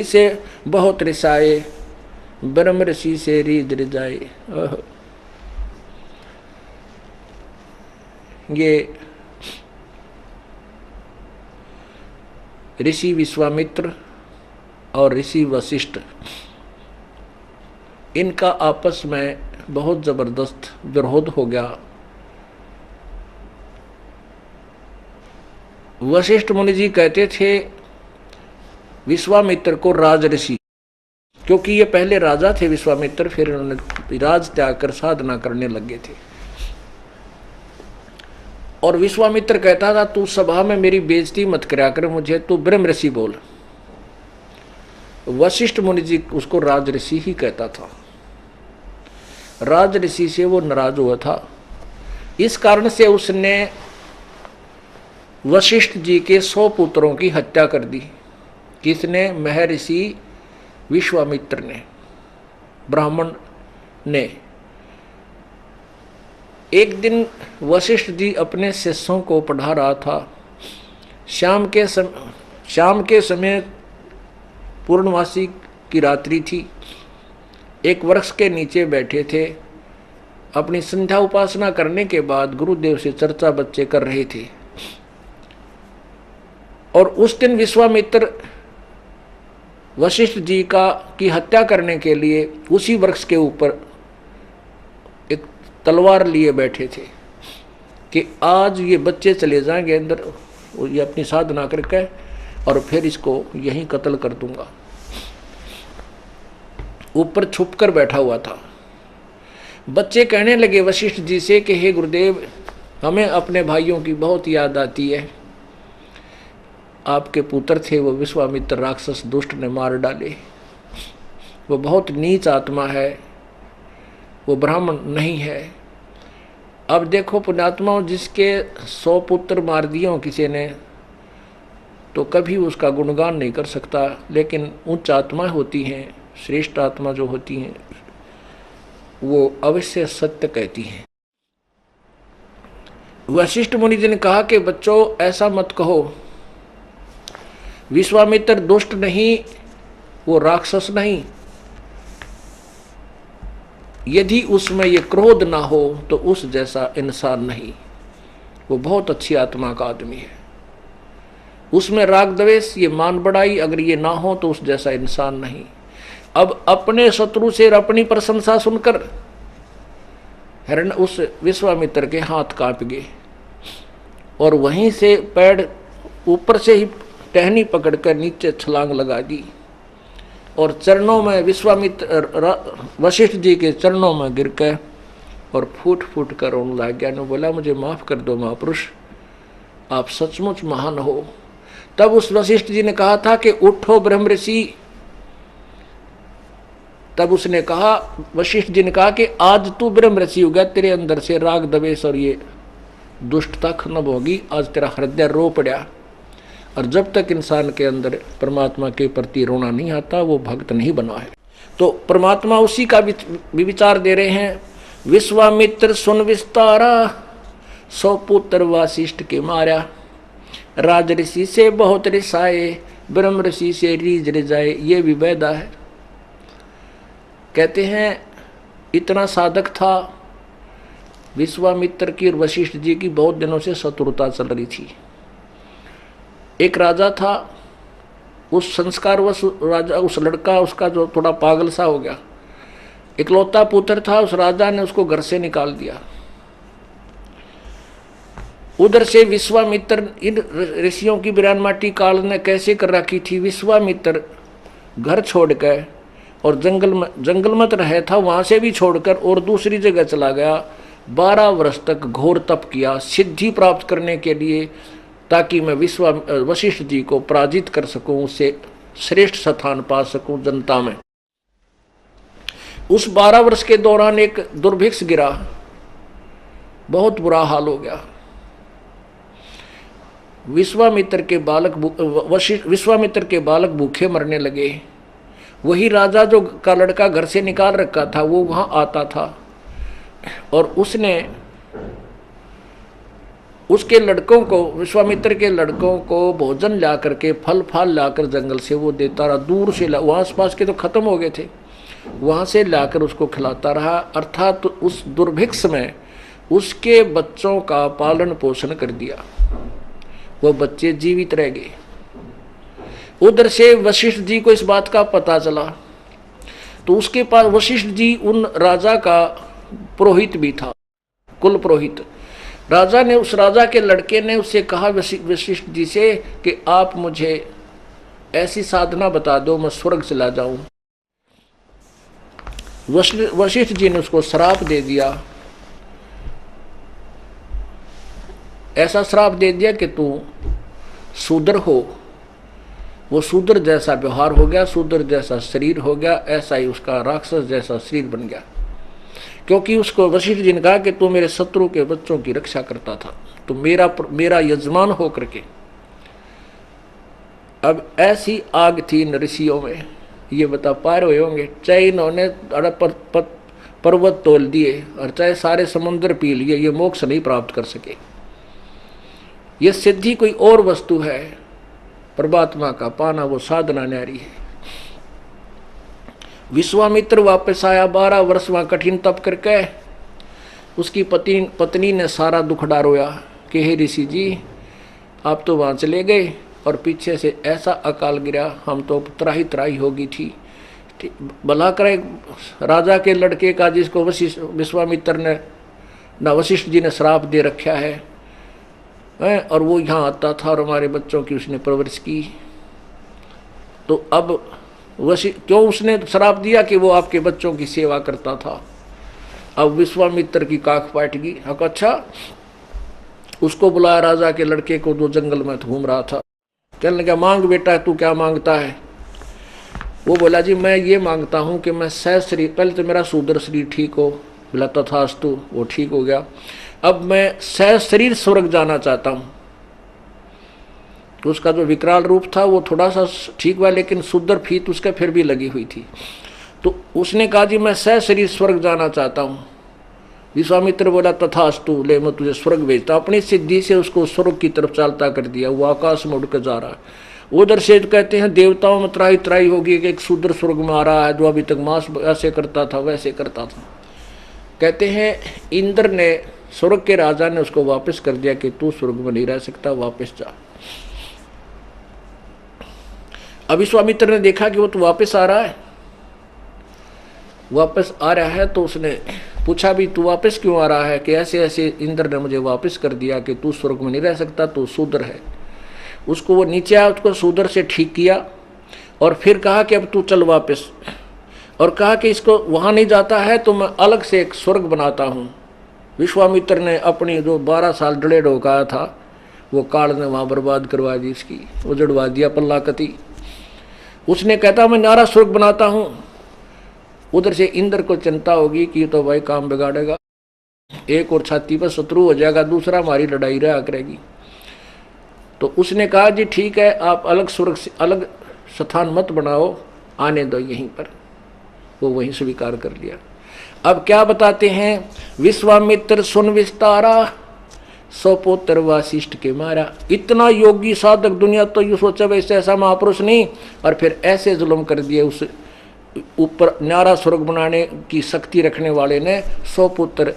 से बहुत रिसाए, ब्रह्म ऋषि से रीझ रिझाए। ये ऋषि विश्वामित्र और ऋषि वशिष्ठ, इनका आपस में बहुत जबरदस्त विरोध हो गया। वशिष्ठ मुनि जी कहते थे विश्वामित्र को राजऋषि, क्योंकि ये पहले राजा थे विश्वामित्र, फिर उन्होंने राज त्याग कर साधना करने लगे थे। और विश्वामित्र कहता था तू सभा में मेरी बेइज्जती मत करा कर, मुझे तू ब्रह्म ऋषि बोल। वशिष्ठ मुनि जी उसको राजऋषि ही कहता था। राजऋषि से वो नाराज हुआ था, इस कारण से उसने वशिष्ठ जी के 100 पुत्रों की हत्या कर दी। किसने? महर्षि विश्वामित्र ने, ब्राह्मण ने। एक दिन वशिष्ठ जी अपने शिष्यों को पढ़ा रहा था। शाम के समय पूर्णमासी की रात्रि थी। एक वृक्ष के नीचे बैठे थे, अपनी संध्या उपासना करने के बाद गुरुदेव से चर्चा बच्चे कर रहे थे। और उस दिन विश्वामित्र वशिष्ठ जी की हत्या करने के लिए उसी वृक्ष के ऊपर तलवार लिए बैठे थे कि आज ये बच्चे चले जाएंगे अंदर, ये अपनी साधना करके और फिर इसको यहीं कत्ल कर दूंगा। ऊपर छुप कर बैठा हुआ था। बच्चे कहने लगे वशिष्ठ जी से कि हे गुरुदेव, हमें अपने भाइयों की बहुत याद आती है। आपके पुत्र थे, वो विश्वामित्र राक्षस दुष्ट ने मार डाले। वो बहुत नीच आत्मा है, वो ब्राह्मण नहीं है। अब देखो पुण्यात्माओं, जिसके 100 पुत्र मार दिए किसी ने तो कभी उसका गुणगान नहीं कर सकता, लेकिन उच्च आत्मा होती हैं, श्रेष्ठ आत्मा जो होती हैं, वो अवश्य सत्य कहती हैं। वशिष्ठ मुनि जी ने कहा कि बच्चों ऐसा मत कहो, विश्वामित्र दुष्ट नहीं, वो राक्षस नहीं। यदि उसमें ये क्रोध ना हो तो उस जैसा इंसान नहीं, वो बहुत अच्छी आत्मा का आदमी है। उसमें राग द्वेष, ये मान बढ़ाई अगर ये ना हो तो उस जैसा इंसान नहीं। अब अपने शत्रु से अपनी प्रशंसा सुनकर हिरण उस विश्वामित्र के हाथ कांप गए और वहीं से पैर ऊपर से ही टहनी पकड़कर नीचे छलांग लगा दी और चरणों में वशिष्ठ जी के चरणों में गिर कर और फूट फूट कर रोने लग गया। ने बोला मुझे माफ कर दो महापुरुष, आप सचमुच महान हो। तब उस वशिष्ठ जी ने कहा था कि उठो ब्रह्म ऋषि। तब उसने कहा, वशिष्ठ जी ने कहा कि आज तू ब्रह्म ऋषि हो गया, तेरे अंदर से राग द्वेष और ये दुष्टता खत्म होगी। आज तेरा हृदय रो पड़ा। और जब तक इंसान के अंदर परमात्मा के प्रति रोना नहीं आता, वो भक्त नहीं बना है। तो परमात्मा उसी का भी विचार दे रहे हैं। विश्वामित्र सुन विस्तारा, 100 पुत्र वासिष्ठ के मारा। राज ऋषि से बहुत रिसाए, ब्रह्म ऋषि से रीझ रिजाए। ये भी वेदा है। कहते हैं इतना साधक था। विश्वामित्र की और वशिष्ठ जी की बहुत दिनों से शत्रुता चल रही थी। एक राजा था, उस संस्कारवश राजा, उस लड़का उसका जो थोड़ा पागल सा हो गया, इकलौता पुत्र था, उस राजा ने उसको घर से निकाल दिया। उधर से विश्वामित्र, इन ऋषियों की बिरान माटी काल ने कैसे कर रखी थी। विश्वामित्र घर छोड़कर और जंगल में रहे था, वहां से भी छोड़कर और दूसरी जगह चला गया। 12 वर्ष तक घोर तप किया सिद्धि प्राप्त करने के लिए, ताकि मैं वशिष्ठ जी को पराजित कर सकूं, उससे श्रेष्ठ स्थान पा सकूं जनता में। उस 12 वर्ष के दौरान एक दुर्भिक्ष गिरा, बहुत बुरा हाल हो गया। विश्वामित्र के बालक भूखे मरने लगे। वही राजा जो का लड़का घर से निकाल रखा था, वो वहां आता था और उसने उसके लड़कों को, विश्वामित्र के लड़कों को भोजन ला करके, फल फाल लाकर जंगल से वो देता रहा। दूर से वहाँ आसपास के तो खत्म हो गए थे, वहाँ से लाकर उसको खिलाता रहा। अर्थात तो उस दुर्भिक्ष में उसके बच्चों का पालन पोषण कर दिया, वो बच्चे जीवित रह गए। उधर से वशिष्ठ जी को इस बात का पता चला, तो उसके पास वशिष्ठ जी उन राजा का पुरोहित भी था, कुल पुरोहित। राजा ने, उस राजा के लड़के ने उससे कहा वशिष्ठ जी से कि आप मुझे ऐसी साधना बता दो, मैं स्वर्ग चला जाऊं। वशिष्ठ जी ने उसको श्राप दे दिया, ऐसा श्राप दे दिया कि तू शूद्र हो। वो शूद्र जैसा व्यवहार हो गया, शूद्र जैसा शरीर हो गया, ऐसा ही उसका राक्षस जैसा शरीर बन गया। क्योंकि उसको वशिष्ठ जी ने कहा कि तू मेरे शत्रु के बच्चों की रक्षा करता था, तो मेरा यजमान हो करके। अब ऐसी आग थी इन ऋषियों में, ये बता पा रहे होंगे, चाहे इन्होंने पर्वत तोल दिए और चाहे सारे समुद्र पी लिए, ये मोक्ष नहीं प्राप्त कर सके। ये सिद्धि कोई और वस्तु है, परमात्मा का पाना वो साधना न्यारी है। विश्वामित्र वापस आया, 12 वर्ष वहाँ कठिन तप करके। उसकी पत्नी ने सारा दुख डारोया कि हे ऋषि जी, आप तो वहाँ चले गए और पीछे से ऐसा अकाल गिरा, हम तो त्राही त्राही होगी थी। भला करे राजा के लड़के का, जिसको विश्वामित्र ने ना वशिष्ठ जी ने श्राप दे रखा है, और वो यहाँ आता था और हमारे बच्चों की उसने परवरिश की। तो अब क्यों उसने श्राप दिया कि वो आपके बच्चों की सेवा करता था। अब विश्वामित्र की काख पाट गई। अच्छा, उसको बुलाया राजा के लड़के को, जो जंगल में घूम रहा था। कहने लगा, मांग बेटा, तू क्या मांगता है। वो बोला, जी मैं ये मांगता हूँ कि मैं सहस्री, पहले तो मेरा शूद्र शरीर ठीक हो। बोला तथास्तु, वो ठीक हो गया। अब मैं सहशरीर स्वर्ग जाना चाहता हूँ। तो उसका जो विकराल रूप था वो थोड़ा सा ठीक हुआ, लेकिन शूद्र फीत उसके फिर भी लगी हुई थी। तो उसने कहा, जी मैं सहशरीर स्वर्ग जाना चाहता हूँ। विश्वामित्र बोला तथास्तु, ले मैं तुझे स्वर्ग भेजता। अपनी सिद्धि से उसको स्वर्ग की तरफ चालता कर दिया। वो आकाश में उड़कर जा रहा है। उधर से कहते हैं देवताओं में त्राही त्राही होगी कि एक शूद्र स्वर्ग में आ रहा है, जो अभी तक मांस ऐसे करता था वैसे करता था। कहते हैं इंद्र ने, स्वर्ग के राजा ने उसको वापस कर दिया कि तू स्वर्ग में नहीं रह सकता, वापस जा। अब विश्वामित्र ने देखा कि वो तो वापस आ रहा है, वापस आ रहा है। तो उसने पूछा, भी तू वापस क्यों आ रहा है। कि ऐसे ऐसे इंद्र ने मुझे वापस कर दिया कि तू स्वर्ग में नहीं रह सकता, तू शूद्र है। उसको वो नीचे आया, उसको शूद्र से ठीक किया और फिर कहा कि अब तू चल वापस। और कहा कि इसको वहाँ नहीं जाता है तो मैं अलग से एक स्वर्ग बनाता हूँ। विश्वामित्र ने अपनी जो 12 साल डले ढोकाया था वो काल ने वहाँ बर्बाद करवा दी, इसकी उजड़वा दिया पल्लाकती। उसने कहता मैं नारा स्वर्ग बनाता हूँ। उधर से इंद्र को चिंता होगी कि तो भाई काम बिगाड़ेगा, एक और छाती पर शत्रु हो जाएगा, दूसरा हमारी लड़ाई रहा करेगी। तो उसने कहा, जी ठीक है, आप अलग स्वर्ग से अलग स्थान मत बनाओ, आने दो यहीं पर। वो वहीं स्वीकार कर लिया। अब क्या बताते हैं, विश्वामित्र सुन विस्तारा, सौ पुत्र वासिष्ठ के मारा। इतना योगी साधक दुनिया तो यू सोचा वैसे ऐसा महापुरुष नहीं, और फिर ऐसे जुल्म कर दिए उस ऊपर न्यारा स्वर्ग बनाने की शक्ति रखने वाले ने। 100 पुत्र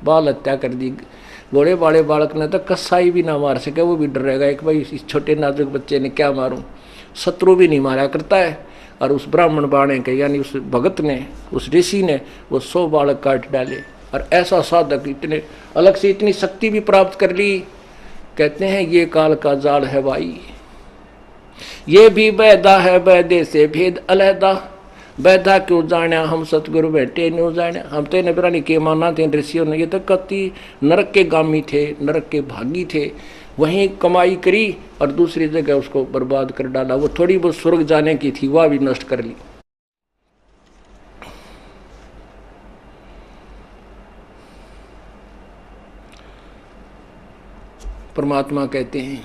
बाल हत्या कर दी। घोड़े वाले बालक ने तो कसाई भी ना मार सके, वो भी डर रहेगा एक भाई इस छोटे नाजुक बच्चे ने क्या मारूं। शत्रु भी नहीं मारा करता है। और उस ब्राह्मण बाणे के यानी उस भगत ने, उस ऋषि ने वो 100 बालक काट डाले। और ऐसा साधक इतने अलग से इतनी शक्ति भी प्राप्त कर ली। कहते हैं ये काल का जाल है भाई, ये भी बैदा है, बैदे से भेद अलहदा। बैदा क्यों जाने हम सतगुरु बैठे न्यू जाने। हम तो इन्हें पुरानी के माना थे ऋषियों ने, ये तो कति नरक के गामी थे, नरक के भागी थे। वहीं कमाई करी और दूसरी जगह उसको बर्बाद कर डाला। वो थोड़ी बहुत स्वर्ग जाने की थी, वह भी नष्ट कर ली। परमात्मा कहते हैं,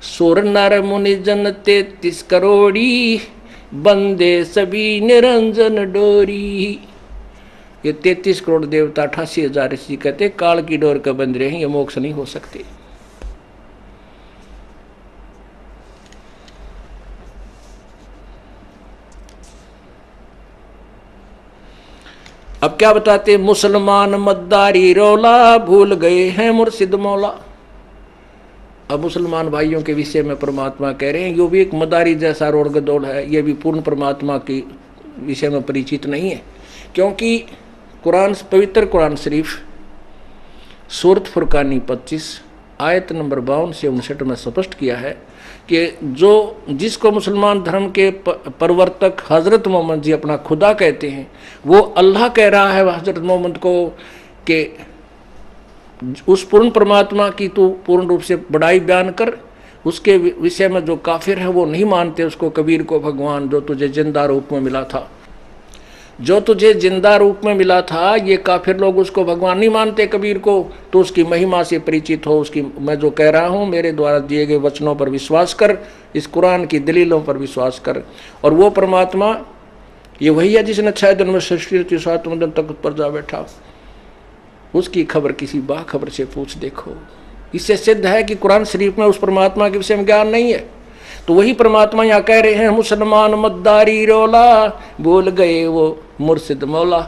सुर नर मुनि जन 33 करोड़ी, बंदे सभी निरंजन डोरी। ये 33 करोड़ देवता 88,000 ऋषि कहते काल की डोर का बंद रहे, ये मोक्ष नहीं हो सकते। अब क्या बताते, मुसलमान मद्दारी रौला, भूल गए हैं मुर्शिद मौला। अब मुसलमान भाइयों के विषय में परमात्मा कह रहे हैं, यो भी एक मदारी जैसा रोड़ गदौड़ है, ये भी पूर्ण परमात्मा के विषय में परिचित नहीं है। क्योंकि कुरान, पवित्र कुरान शरीफ सूरत फुरकानी 25 आयत नंबर 52 से 59 में स्पष्ट किया है कि जिसको मुसलमान धर्म के प्रवर्तक हज़रत मोहम्मद जी अपना खुदा कहते हैं, वो अल्लाह कह रहा है हज़रत मोहम्मद को कि उस पूर्ण परमात्मा की तू पूर्ण रूप से बड़ाई बयान कर। उसके विषय में जो काफिर है वो नहीं मानते उसको, कबीर को भगवान जो तुझे जिंदा रूप में मिला था, जो तुझे जिंदा रूप में मिला था, ये काफिर लोग उसको भगवान नहीं मानते कबीर को। तो उसकी महिमा से परिचित हो, उसकी मैं जो कह रहा हूँ मेरे द्वारा दिए गए वचनों पर विश्वास कर, इस कुरान की दलीलों पर विश्वास कर। और वो परमात्मा ये वही है जिसने 6 दिन में सृष्टि रची, 7वें दिन तक पर जा बैठा। उसकी खबर किसी बाखबर से पूछ देखो। इससे सिद्ध है कि कुरान शरीफ में उस परमात्मा के विषय में ज्ञान नहीं है। तो वही परमात्मा यहाँ कह रहे हैं, मुसलमान मद्दारी रोला, भूल गए वो मुर्शिद मौला।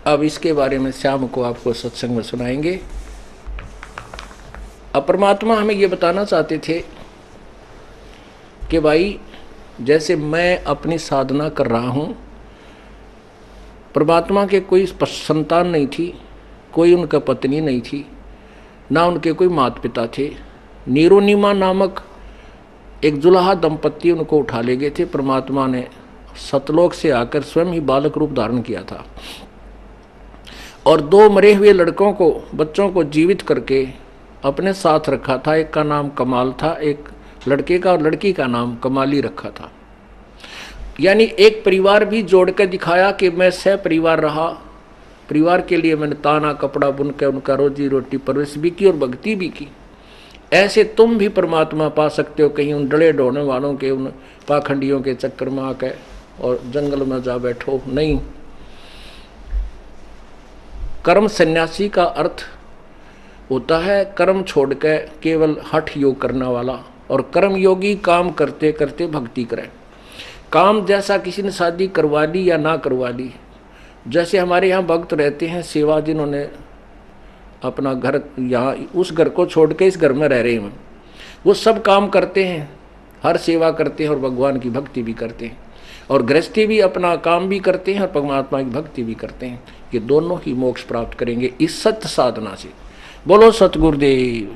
अब इसके बारे में शाम को आपको सत्संग में सुनाएंगे। अब परमात्मा हमें ये बताना चाहते थे कि भाई जैसे मैं अपनी साधना कर रहा हूँ, परमात्मा के कोई संतान नहीं थी, कोई उनका पत्नी नहीं थी, ना उनके कोई माता पिता थे। नीरोनीमा नामक एक जुलाहा दंपत्ति उनको उठा ले गए थे। परमात्मा ने सतलोक से आकर स्वयं ही बालक रूप धारण किया था और 2 मरे हुए लड़कों को, बच्चों को जीवित करके अपने साथ रखा था। एक का नाम कमाल था, एक लड़के का और लड़की का नाम कमाली रखा था। यानी एक परिवार भी जोड़ कर दिखाया कि मैं सह परिवार रहा। परिवार के लिए मैंने ताना कपड़ा बुनकर उनका रोजी रोटी परवरिश भी की और भक्ति भी की। ऐसे तुम भी परमात्मा पा सकते हो, कहीं उन डले ढोने वालों के, उन पाखंडियों के चक्कर में आकर और जंगल में जा बैठो नहीं। कर्म सन्यासी का अर्थ होता है कर्म छोड़कर केवल हठ योग करने वाला, और कर्म योगी काम करते करते भक्ति करे। काम जैसा किसी ने शादी करवा ली या ना करवा ली, जैसे हमारे यहाँ भक्त रहते हैं, सेवा जिन्होंने अपना घर यहाँ उस घर को छोड़ के इस घर में रह रहे हैं, वो सब काम करते हैं, हर सेवा करते हैं और भगवान की भक्ति भी करते हैं, और गृहस्थी भी अपना काम भी करते हैं और परमात्मा की भक्ति भी करते हैं। ये दोनों ही मोक्ष प्राप्त करेंगे इस सत्य साधना से। बोलो सतगुरुदेव।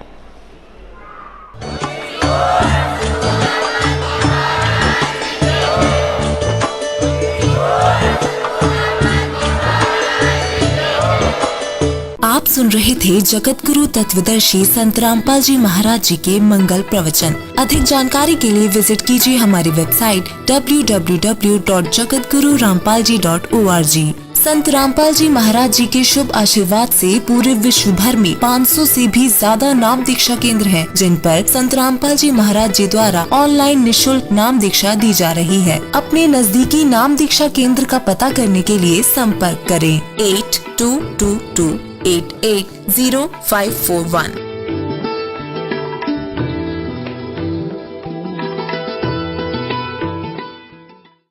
आप सुन रहे थे जगत गुरु तत्वदर्शी संत रामपाल जी महाराज जी के मंगल प्रवचन। अधिक जानकारी के लिए विजिट कीजिए हमारी वेबसाइट www.jagatgururampalji.org। संत रामपाल जी महाराज जी के शुभ आशीर्वाद से पूरे विश्व भर में 500 से भी ज्यादा नाम दीक्षा केंद्र हैं, जिन पर संत रामपाल जी महाराज जी द्वारा ऑनलाइन निशुल्क नाम दीक्षा दी जा रही है। अपने नजदीकी नाम दीक्षा केंद्र का पता करने के लिए संपर्क करें 8222880541।